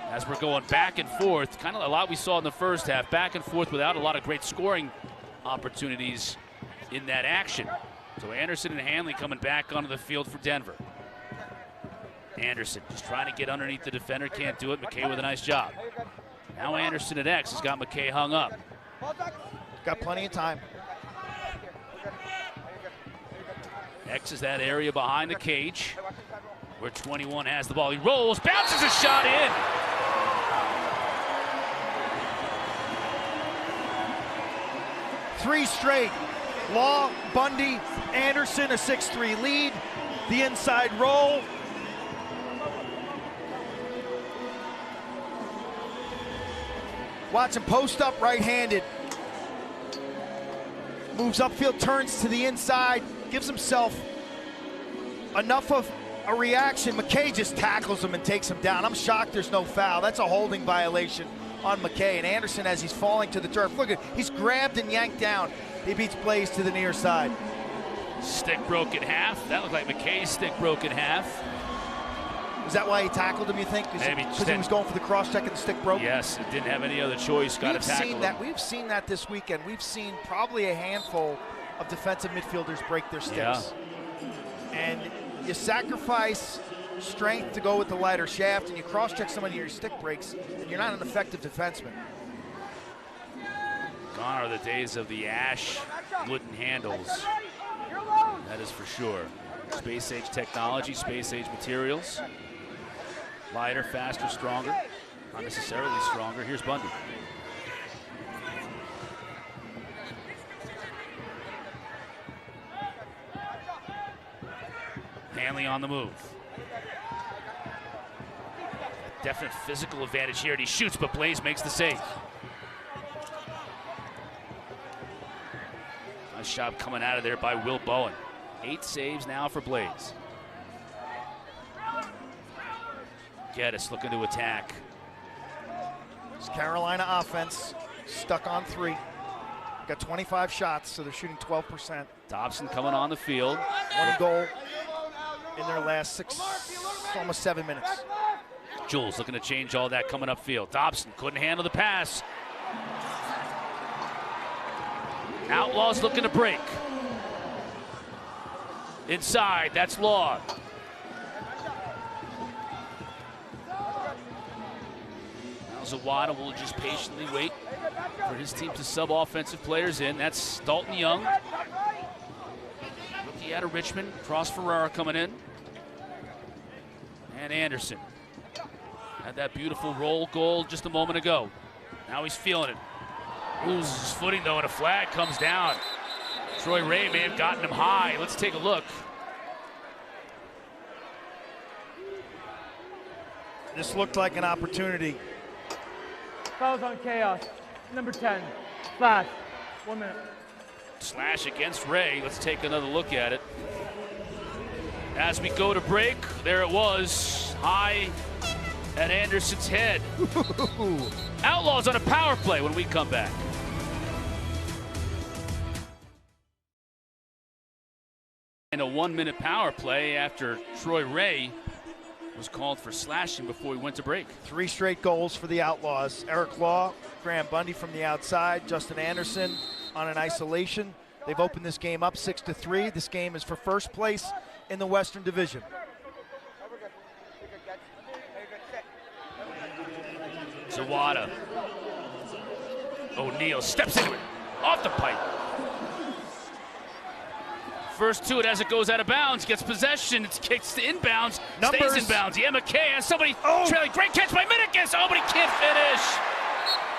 As we're going back and forth, kind of a lot we saw in the first half, back and forth without a lot of great scoring opportunities in that action. So Anderson and Hanley coming back onto the field for Denver. Anderson just trying to get underneath the defender, can't do it. McKay with a nice job. Now Anderson at X has got McKay hung up. Got plenty of time. X is that area behind the cage where 21 has the ball. He rolls, bounces a shot in. Three straight. Law, Bundy, Anderson, a 6-3 lead. The inside roll. Watch him post up right-handed. Moves upfield, turns to the inside, gives himself enough of a reaction. McKay just tackles him and takes him down. I'm shocked there's no foul. That's a holding violation on McKay. And Anderson, as he's falling to the turf, look at, he's grabbed and yanked down. He beats Blaze to the near side. Stick broke in half. That looked like McKay's stick broke in half. Is that why he tackled him, you think? Maybe. Because he was going for the cross-check and the stick broke? Yes, it didn't have any other choice. Got to tackle him. We've seen that this weekend. We've seen probably a handful of defensive midfielders break their sticks. Yeah. And you sacrifice strength to go with the lighter shaft, and you cross-check somebody and your stick breaks, and you're not an effective defenseman. Gone are the days of the ash wooden handles. That is for sure. Space age technology, space age materials. Lighter, faster, stronger. Not necessarily stronger. Here's Bundy. Hanley on the move. A definite physical advantage here, and he shoots, but Blaze makes the save. Nice shot coming out of there by Will Bowen. 8 saves now for Blaze. Geddes looking to attack. It's Carolina offense, stuck on 3. Got 25 shots, so they're shooting 12%. Dobson coming on the field. 1 goal in their last 6, almost 7 minutes. Jules looking to change all that coming upfield. Dobson couldn't handle the pass. Outlaws looking to break. Inside, that's Law. Now Zawada will just patiently wait for his team to sub offensive players in. That's Dalton Young. Rookie out of Richmond. Cross Ferrara coming in. And Anderson. Had that beautiful roll goal just a moment ago. Now he's feeling it. Loses his footing though, and a flag comes down. Troy Ray may have gotten him high. Let's take a look. This looked like an opportunity. Fouls on Chaos. Number 10. Slash. 1 minute. Slash against Ray. Let's take another look at it. As we go to break, there it was. High at Anderson's head. Outlaws on a power play when we come back. And a 1-minute power play after Troy Ray was called for slashing before we went to break. 3 straight goals for the Outlaws. Eric Law, Graham Bundy from the outside, Justin Anderson on an isolation. They've opened this game up 6-3. This game is for first place in the Western Division. Zawada. O'Neal steps into it. Off the pipe. First to it as it goes out of bounds. Gets possession. It's kicked to inbounds. Numbers. Stays inbounds. Yeah, McKay has somebody trailing. Great catch by Minikis. Oh, but he can't finish.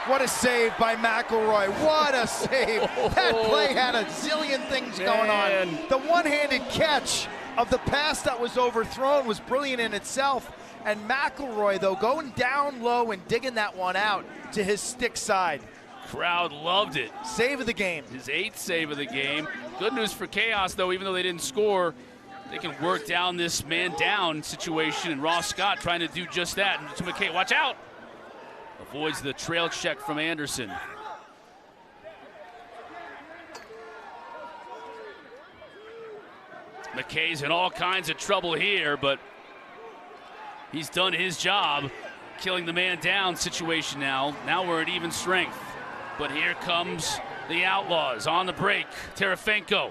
What a save by McElroy. What a save. That play had a zillion things going on. The one-handed catch of the pass that was overthrown was brilliant in itself. And McElroy, though, going down low and digging that one out to his stick side. Crowd loved it. Save of the game. His 8th save of the game. Good news for Chaos, though, even though they didn't score, they can work down this man-down situation. And Ross Scott trying to do just that. And to McKay, watch out. Avoids the trail check from Anderson. McKay's in all kinds of trouble here, but he's done his job, killing the man down situation now. Now we're at even strength. But here comes the Outlaws on the break. Terefenko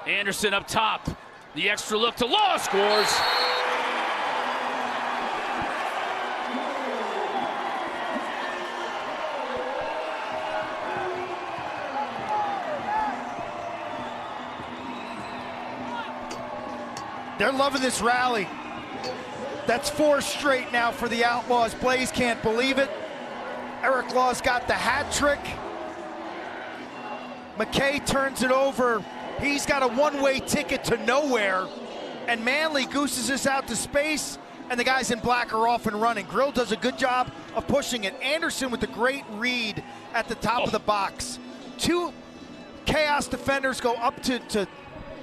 Anderson up top. The extra look to Law, scores. They're loving this rally. That's 4 straight now for the Outlaws. Blaze can't believe it. Eric Law's got the hat trick. McKay turns it over. He's got a one-way ticket to nowhere. And Manley gooses this out to space, and the guys in black are off and running. Grill does a good job of pushing it. Anderson with the great read at the top of the box. 2 Chaos defenders go up to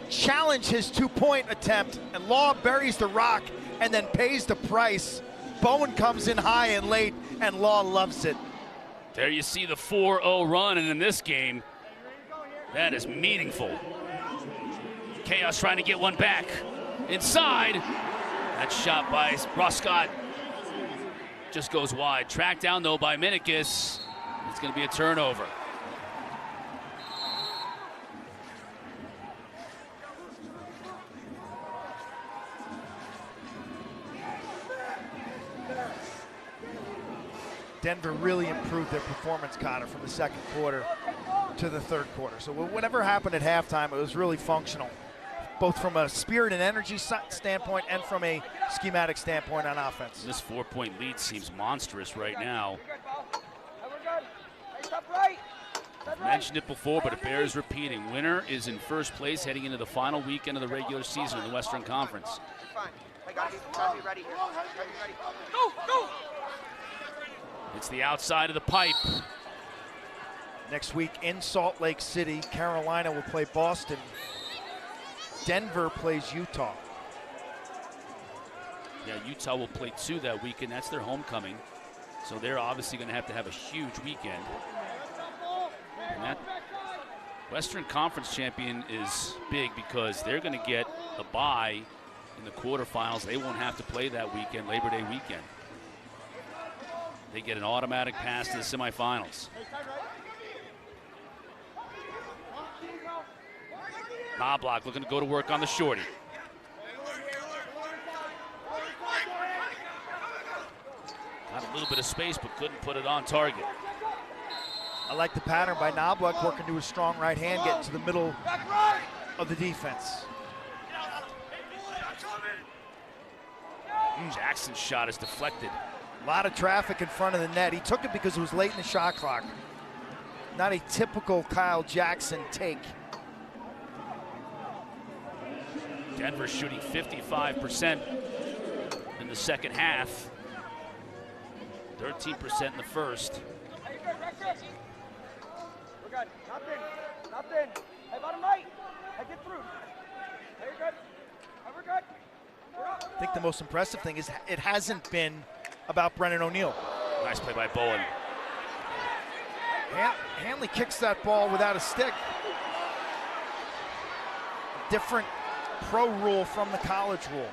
challenge his 2-point attempt, and Law buries the rock and then pays the price. Bowen comes in high and late, and Law loves it. There you see the 4-0 run, and in this game, that is meaningful. Chaos trying to get one back. Inside. That shot by Roscott just goes wide. Tracked down, though, by Minikis. It's going to be a turnover. Denver really improved their performance, Cotter, from the second quarter to the third quarter. So whatever happened at halftime, it was really functional, both from a spirit and energy standpoint and from a schematic standpoint on offense. This 4-point lead seems monstrous right now. I've mentioned it before, but it bears repeating. Winner is in first place heading into the final weekend of the regular season in the Western Conference. I gotta be ready here. Go, go! It's the outside of the pipe. Next week in Salt Lake City, Carolina will play Boston. Denver plays Utah. Yeah, Utah will play 2 that weekend. That's their homecoming. So they're obviously going to have a huge weekend. And that Western Conference champion is big because they're going to get a bye in the quarterfinals. They won't have to play that weekend, Labor Day weekend. They get an automatic pass to the semifinals. Knobloch looking to go to work on the shorty. Got a little bit of space, but couldn't put it on target. I like the pattern by Knobloch, working to his strong right hand, getting to the middle of the defense. Jackson's shot is deflected. A lot of traffic in front of the net. He took it because it was late in the shot clock. Not a typical Kyle Jackson take. Denver shooting 55% in the second half. 13% in the first. We're good. Nothing. Hey, bottom right. Hey, get through. Hey, you're good. Hey, we're good. We're up. I think the most impressive thing is it hasn't been about Brennan O'Neill. Nice play by Bowen. Hanley kicks that ball without a stick. Different pro rule from the college rule.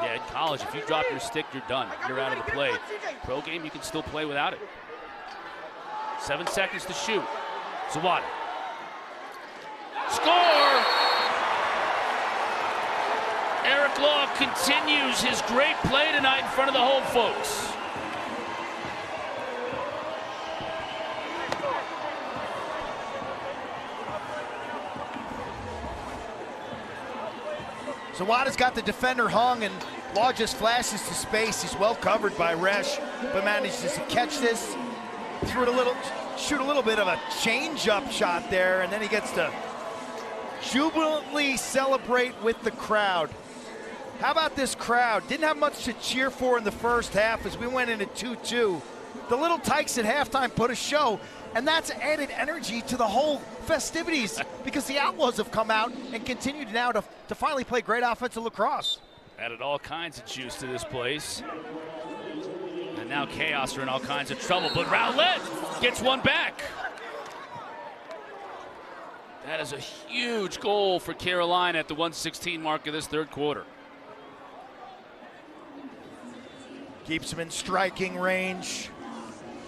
Yeah, in college, if you drop your stick, you're done. You're out of the play. Pro game, you can still play without it. 7 seconds to shoot. Zawada. Score! Eric Law continues his great play tonight in front of the home folks. Zawada's got the defender hung, and Law just flashes to space. He's well covered by Resch, but manages to catch this, shoot a little bit of a change-up shot there, and then he gets to jubilantly celebrate with the crowd. How about this crowd? Didn't have much to cheer for in the first half as we went into 2-2. The Little Tykes at halftime put a show, and that's added energy to the whole festivities because the Outlaws have come out and continued now to finally play great offensive lacrosse. Added all kinds of juice to this place. And now Chaos are in all kinds of trouble, but Rowlett gets one back. That is a huge goal for Carolina at the 1:16 mark of this third quarter. Keeps him in striking range.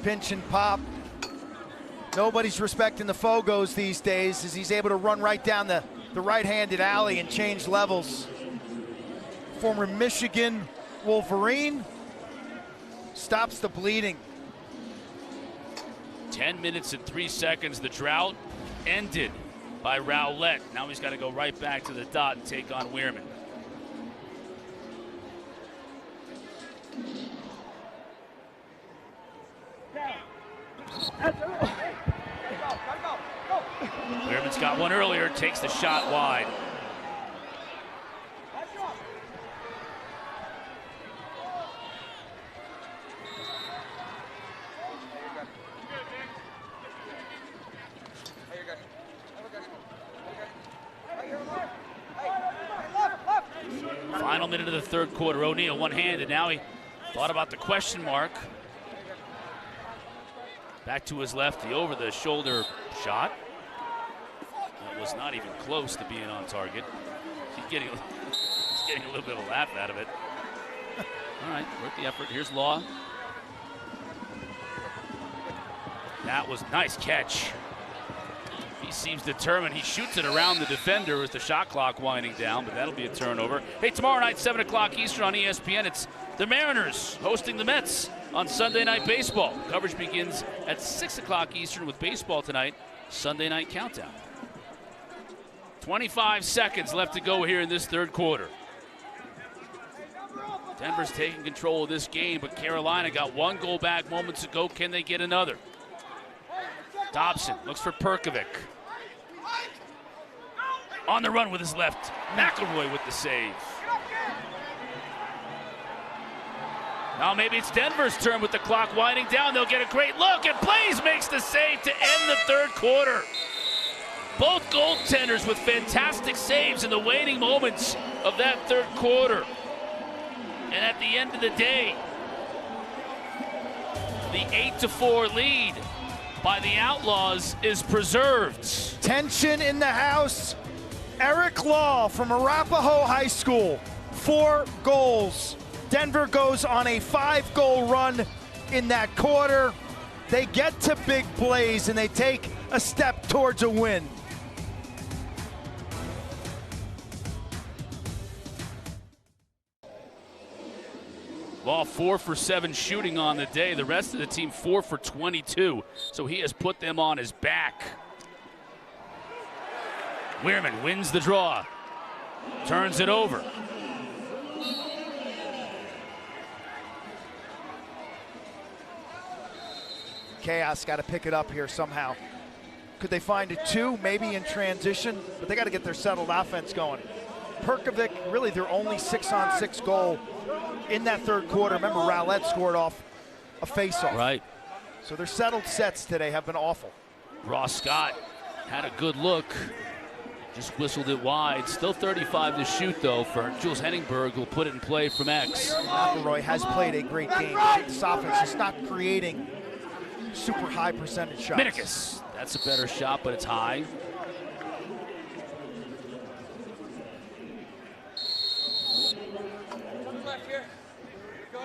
Pinch and pop. Nobody's respecting the Fogos these days as he's able to run right down the right-handed alley and change levels. Former Michigan Wolverine stops the bleeding. 10 minutes and 3 seconds. The drought ended by Rowlett. Now he's got to go right back to the dot and take on Weirman. Weirman's got one earlier, takes the shot wide. Final minute of the third quarter. O'Neal one-handed. Now he thought about the question mark. Back to his left, the over-the-shoulder shot. That was not even close to being on target. He's getting a little bit of a laugh out of it. All right, worth the effort. Here's Law. That was a nice catch. He seems determined. He shoots it around the defender with the shot clock winding down, but that'll be a turnover. Hey, tomorrow night, 7 o'clock Eastern on ESPN, it's the Mariners hosting the Mets on Sunday Night Baseball. Coverage begins at 6 o'clock Eastern with baseball tonight, Sunday Night Countdown. 25 seconds left to go here in this third quarter. Denver's taking control of this game, but Carolina got one goal back moments ago. Can they get another? Dobson looks for Perkovic. On the run with his left. McElroy with the save. Now maybe it's Denver's turn with the clock winding down. They'll get a great look, and Blaze makes the save to end the third quarter. Both goaltenders with fantastic saves in the waning moments of that third quarter. And at the end of the day, the 8-4 lead by the Outlaws is preserved. Tension in the house. Eric Law from Arapahoe High School, 4 goals. Denver goes on a 5-goal run in that quarter. They get to Big Blaze and they take a step towards a win. Law 4 for 7 shooting on the day. The rest of the team 4 for 22. So he has put them on his back. Weirman wins the draw. Turns it over. Chaos got to pick it up here somehow. Could they find a 2, maybe in transition? But they got to get their settled offense going. Perkovic, really their only 6-on-6 goal in that third quarter. Remember, Rowlett scored off a faceoff. Right. So their settled sets today have been awful. Ross Scott had a good look. Just whistled it wide. Still 35 to shoot, though, for Jules Henningberg, who'll put it in play from X. McElroy has played a great game. This offense is not creating super high percentage shots. Minicus, that's a better shot, but it's high.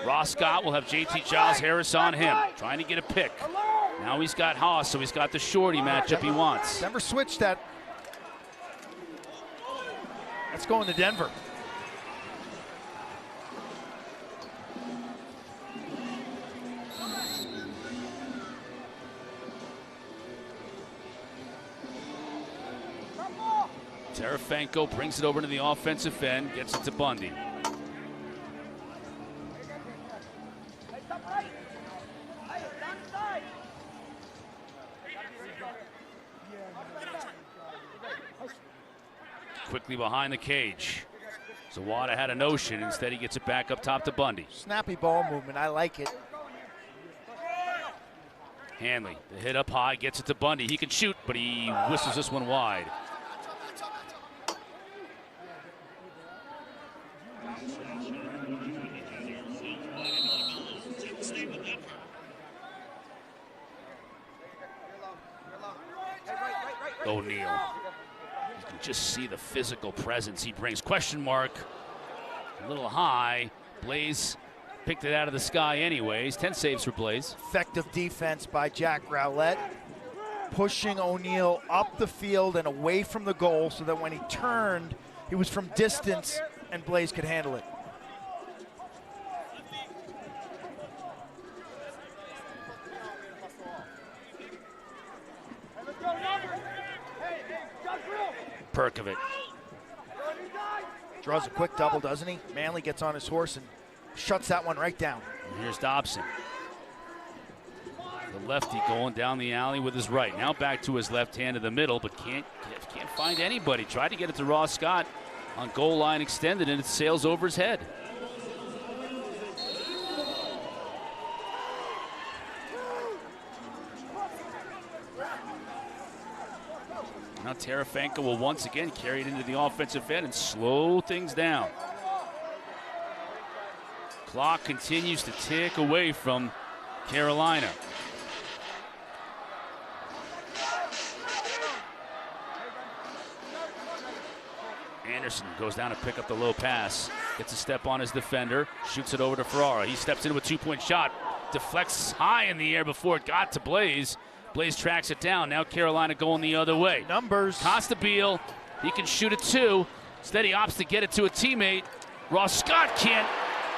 Ross Scott will have JT Giles Harris on him, trying to get a pick. Now he's got Haas, so he's got the shorty matchup he wants. Denver switched that. That's going to Denver. Terefenko brings it over to the offensive end, gets it to Bundy. Quickly behind the cage. Zawada had a notion. Instead, he gets it back up top to Bundy. Snappy ball movement. I like it. Hanley, the hit up high, gets it to Bundy. He can shoot, but he whistles this one wide. O'Neal. You can just see the physical presence he brings. Question mark. A little high. Blaze picked it out of the sky anyways. 10 saves for Blaze. Effective defense by Jack Rowlett. pushing O'Neal up the field and away from the goal so that when he turned, he was from distance and Blaze could handle it. Perkovic. Draws a quick double, doesn't he? Manley gets on his horse and shuts that one right down. And here's Dobson. The lefty going down the alley with his right. Now back to his left hand in the middle, but can't find anybody. Tried to get it to Ross Scott on goal line extended, and it sails over his head. Now Tarafanka will once again carry it into the offensive end and slow things down. Clock continues to tick away from Carolina. Anderson goes down to pick up the low pass. Gets a step on his defender. Shoots it over to Ferrara. He steps into a two-point shot. Deflects high in the air before it got to Blaze. Blaze tracks it down. Now Carolina going the other way. Numbers. Costabile, he can shoot it too. Instead he opts to get it to a teammate. Ross Scott can't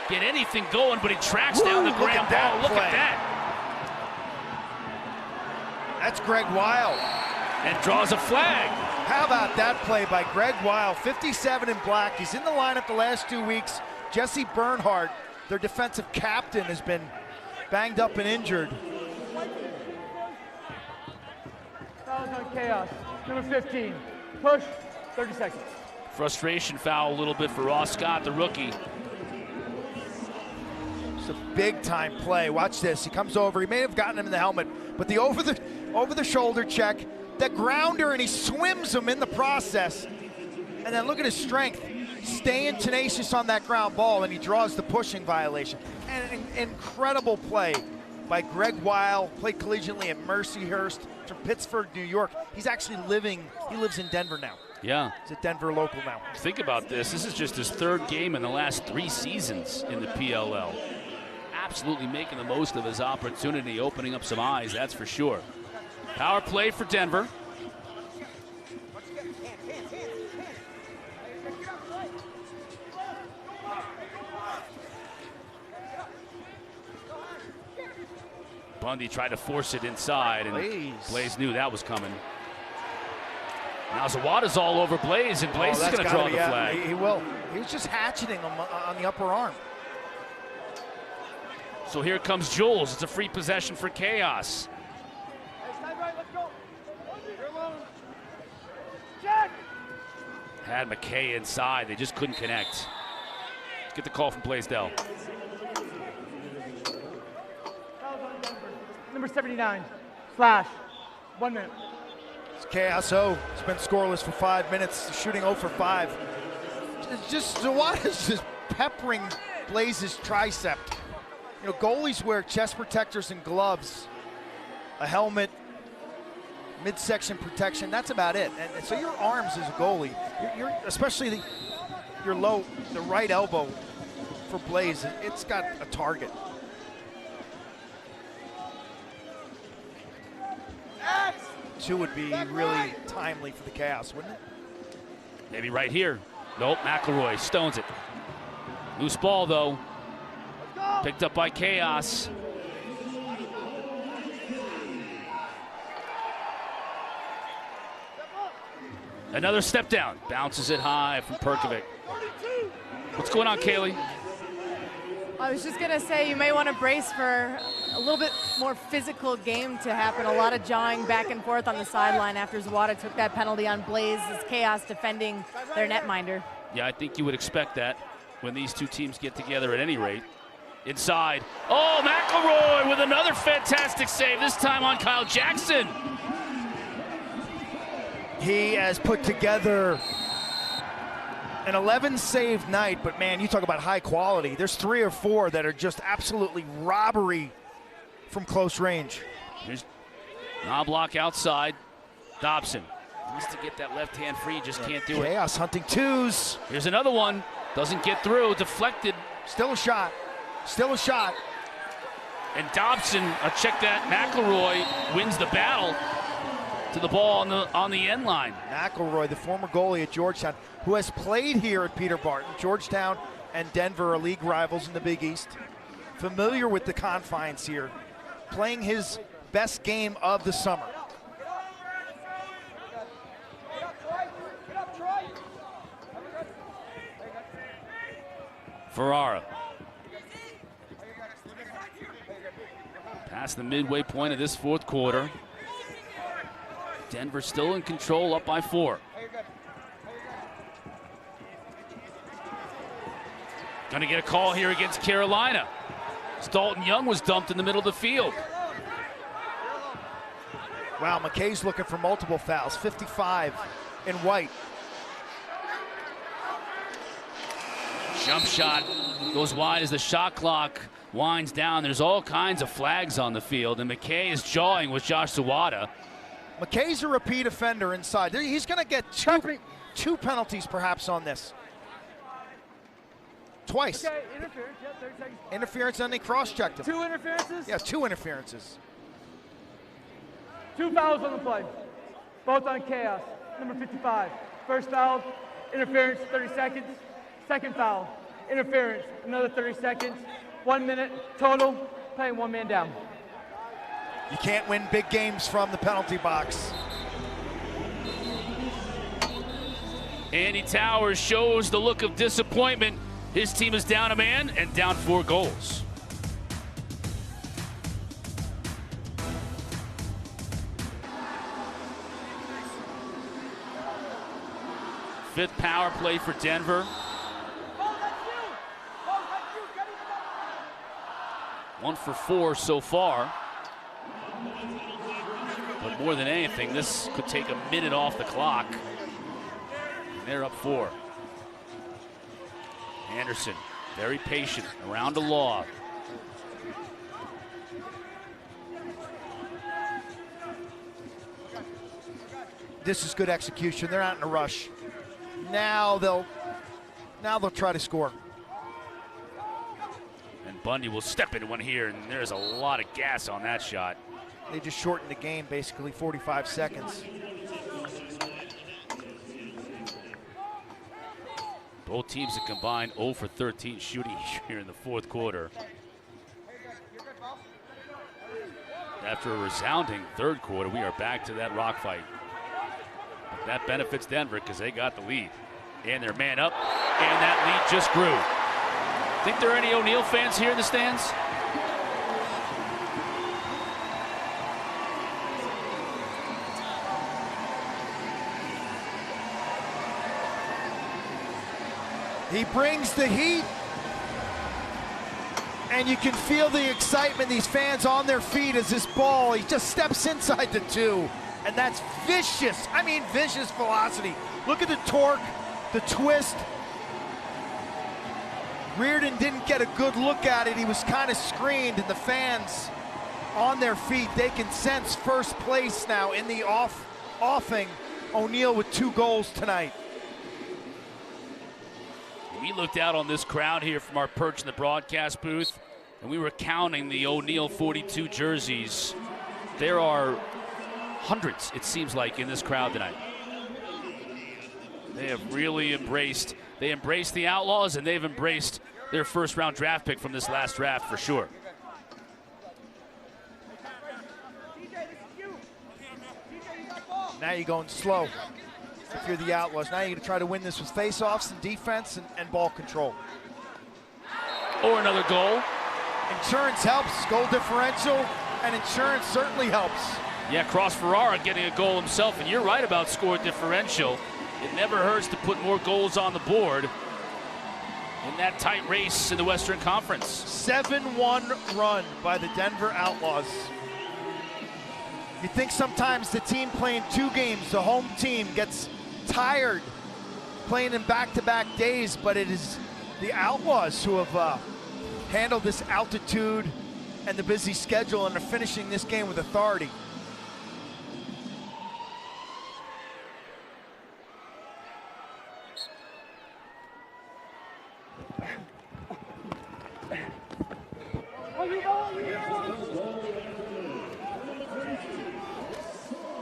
get anything going, but he tracks down the ground ball. Look at that. That's Greg Weil. And draws a flag. How about that play by Greg Weil, 57 in black. He's in the lineup the last 2 weeks. Jesse Bernhardt, their defensive captain, has been banged up and injured. Fouls on Chaos. Number 15. Push. 30 seconds. Frustration foul a little bit for Ross Scott, the rookie. It's a big time play. Watch this. He comes over. He may have gotten him in the helmet, but the over the shoulder check, the grounder, and he swims him in the process. And then look at his strength, staying tenacious on that ground ball, and he draws the pushing violation. And an incredible play by Greg Weil, played collegiately at Mercyhurst from Pittsburgh, New York. He lives in Denver now. Yeah. He's a Denver local now. Think about this. This is just his third game in the last 3 seasons in the PLL. Absolutely making the most of his opportunity, opening up some eyes, that's for sure. Power play for Denver. Bundy tried to force it inside, and Blaze knew that was coming. Now Zawada's all over Blaze, and Blaze is going to draw the flag. He will. He was just hatcheting him on the upper arm. So here comes Jules. It's a free possession for Chaos. Had McKay inside. They just couldn't connect. Let's get the call from Blaisdell. Number 79. Flash. 1 minute. It's Chaos O. It's been scoreless for 5 minutes, shooting 0 for 5. Zawada's just peppering Blaze's tricep. You know, goalies wear chest protectors and gloves, a helmet, midsection protection. That's about it. And so your arms as a goalie, you're especially the right elbow for Blaze, it's got a target. Two would be really timely for the Chaos, wouldn't it? Maybe right here. Nope, McElroy stones it. Loose ball, though. Picked up by Chaos. Another step down. Bounces it high from Perkovic. What's going on, Caley? I was just going to say you may want to brace for a little bit more physical game to happen. A lot of jawing back and forth on the sideline after Zawada took that penalty on Blaze as Chaos defending their netminder. Yeah, I think you would expect that when these two teams get together at any rate. Inside. Oh, McElroy with another fantastic save, this time on Kyle Jackson. He has put together an 11-save night, but man, you talk about high quality. There's 3 or 4 that are just absolutely robbery from close range. Here's Knobloch outside. Dobson needs to get that left hand free, just can't do it. Chaos hunting twos. Here's another one. Doesn't get through, deflected. Still a shot. Still a shot. And Dobson, check that, McElroy wins the battle. to the ball on the end line. McElroy, the former goalie at Georgetown, who has played here at Peter Barton. Georgetown and Denver are league rivals in the Big East. Familiar with the confines here, playing his best game of the summer. Ferrara. Past the midway point of this fourth quarter. Denver still in control, up by 4. Gonna get a call here against Carolina. Dalton Young was dumped in the middle of the field. Wow, McKay's looking for multiple fouls, 55 in white. Jump shot goes wide as the shot clock winds down. There's all kinds of flags on the field, and McKay is jawing with Josh Zawada. McKay's a repeat offender inside. He's going to get two penalties perhaps on this. Twice. Okay, interference, yep, 30 seconds. Interference, and they cross-checked him. 2 interferences? Yes, 2 interferences. 2 fouls on the play, both on Chaos, number 55. First foul, interference, 30 seconds. Second foul, interference, another 30 seconds. 1 minute total, playing 1 man down. You can't win big games from the penalty box. Andy Towers shows the look of disappointment. His team is down a man and down 4 goals. Fifth power play for Denver. 1 for 4 so far. But more than anything, this could take a minute off the clock. And they're up 4. Anderson, very patient, around the law. This is good execution. They're not in a rush. Now they'll try to score. And Bundy will step into one here, and there's a lot of gas on that shot. They just shortened the game, basically 45 seconds. Both teams have combined 0 for 13 shooting here in the fourth quarter. After a resounding third quarter, we are back to that rock fight. That benefits Denver because they got the lead. And they're man up, and that lead just grew. Think there are any O'Neal fans here in the stands? He brings the heat, and you can feel the excitement, these fans on their feet as this ball, he just steps inside the 2, and that's vicious. I mean, vicious velocity. Look at the torque, the twist. Reardon didn't get a good look at it. He was kind of screened, and the fans on their feet, they can sense first place now in the offing. O'Neal with 2 goals tonight. We looked out on this crowd here from our perch in the broadcast booth, and we were counting the O'Neal 42 jerseys. There are hundreds, it seems like, in this crowd tonight. They have really embraced the Outlaws, and they've embraced their first-round draft pick from this last draft for sure. Now you're going slow. If you're the Outlaws, now you're going to try to win this with face-offs and defense and ball control. Or another goal. Insurance helps, goal differential, and insurance certainly helps. Yeah, Cross Ferrara getting a goal himself, and you're right about score differential. It never hurts to put more goals on the board in that tight race in the Western Conference. 7-1 run by the Denver Outlaws. You think sometimes the team playing 2 games, the home team, gets tired playing in back-to-back days, but it is the Outlaws who have handled this altitude and the busy schedule and are finishing this game with authority.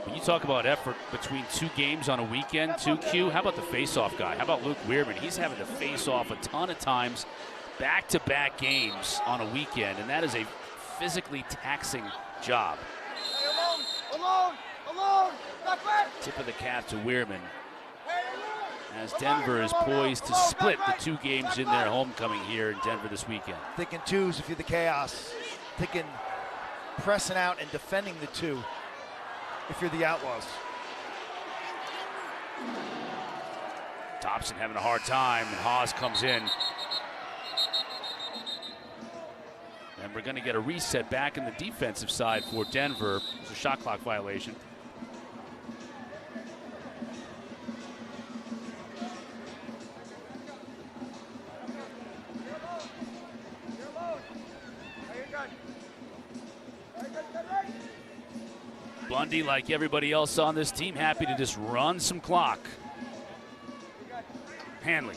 When you You talk about effort between 2 games on a weekend, 2Q. How about the face-off guy? How about Luke Weirman? He's having to face off a ton of times, back-to-back games on a weekend, and that is a physically taxing job. Alone. Tip of the cap to Weirman, as Denver is poised to split the 2 games in their homecoming here in Denver this weekend. Thinking 2s if you're the Chaos. Thinking pressing out and defending the 2 if you're the Outlaws. Thompson having a hard time, and Haas comes in. And we're going to get a reset back in the defensive side for Denver. It's a shot clock violation. Bundy, like everybody else on this team, happy to just run some clock. Hanley.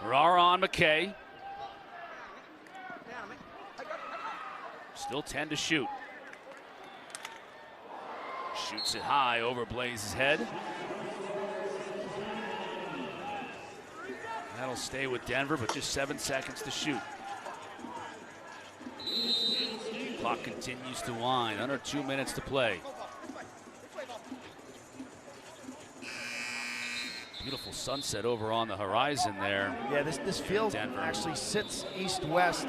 Ferrara on McKay. Still 10 to shoot. Shoots it high over Blaze's head. That'll stay with Denver, but just 7 seconds to shoot. Clock continues to wind. Under 2 minutes to play. Beautiful sunset over on the horizon there. Yeah, this field Denver actually sits east-west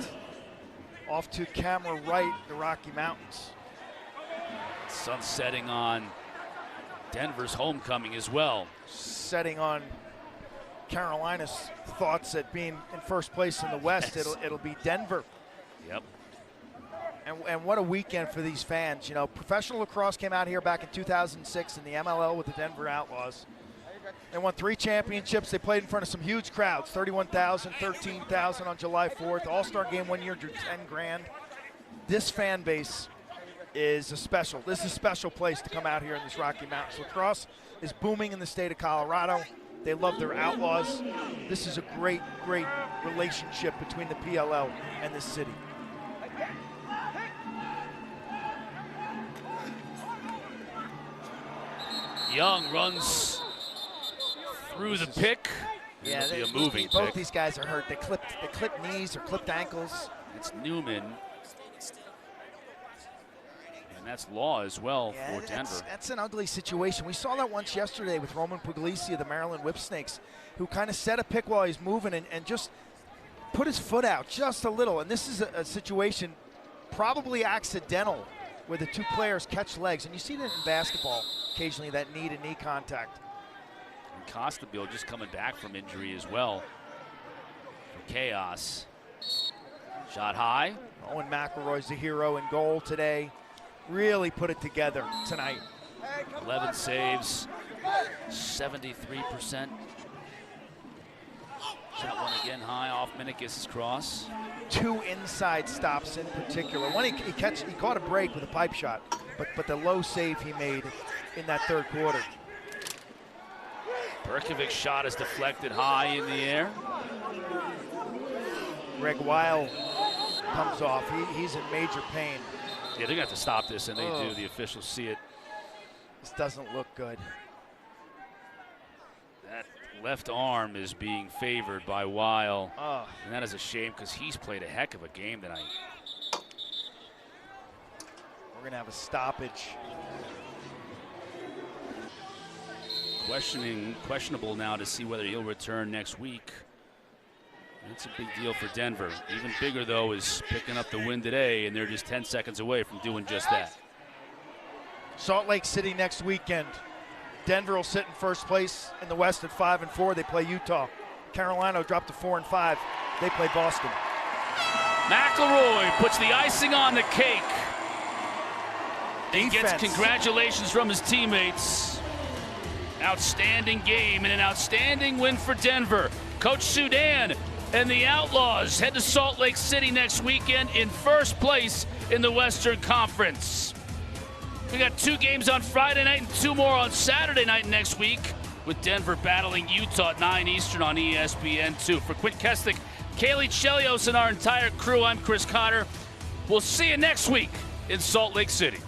off to camera right, the Rocky Mountains. Sun setting on Denver's homecoming as well. Setting on Carolina's thoughts at being in first place in the West. Yes. It'll be Denver. Yep. And what a weekend for these fans. You know, professional lacrosse came out here back in 2006 in the MLL with the Denver Outlaws. They won 3 championships. They played in front of some huge crowds, 31,000, 13,000 on July 4th. All-Star game one year, drew 10 grand. This fan base is this is a special place to come out here in this Rocky Mountains. Lacrosse is booming in the state of Colorado. They love their Outlaws. This is a great, great relationship between the PLL and this city. Young runs through the pick. Yeah, It'll be a moving both pick. these guys are hurt. They clipped knees or clipped ankles. It's Newman. And that's Law as well for Denver. That's an ugly situation. We saw that once yesterday with Roman Puglisi of the Maryland Whipsnakes, who kind of set a pick while he's moving and just put his foot out just a little. And this is a situation probably accidental where the 2 players catch legs. And you see that in basketball occasionally, that knee-to-knee contact. And Costabile just coming back from injury as well for Chaos. Shot high. Owen McElroy's the hero in goal today. Really put it together tonight. 11 saves, 73%. Shot one again high off Minikis' cross. 2 inside stops in particular. One he caught a break with a pipe shot, but the low save he made in that 3rd quarter. Berkovic's shot is deflected high in the air. Greg Weil comes off. He's in major pain. Yeah, they're going to have to stop this, and they do. The officials see it. This doesn't look good. That left arm is being favored by Weil. Oh. And that is a shame because he's played a heck of a game tonight. We're going to have a stoppage. Questionable now to see whether he'll return next week. That's a big deal for Denver. Even bigger, though, is picking up the win today, and they're just 10 seconds away from doing just that. Salt Lake City next weekend. Denver will sit in first place in the West at 5-4. They play Utah. Carolina will drop to 4-5. They play Boston. McElroy puts the icing on the cake. He gets Defense. congratulations from his teammates. Outstanding game and an outstanding win for Denver. Coach Sudan and the Outlaws head to Salt Lake City next weekend in first place in the Western Conference. We got 2 games on Friday night and 2 more on Saturday night next week, with Denver battling Utah at 9 Eastern on ESPN2. For Quint, Kessenich, Caley, Chelios, and our entire crew, I'm Chris Cotter. We'll see you next week in Salt Lake City.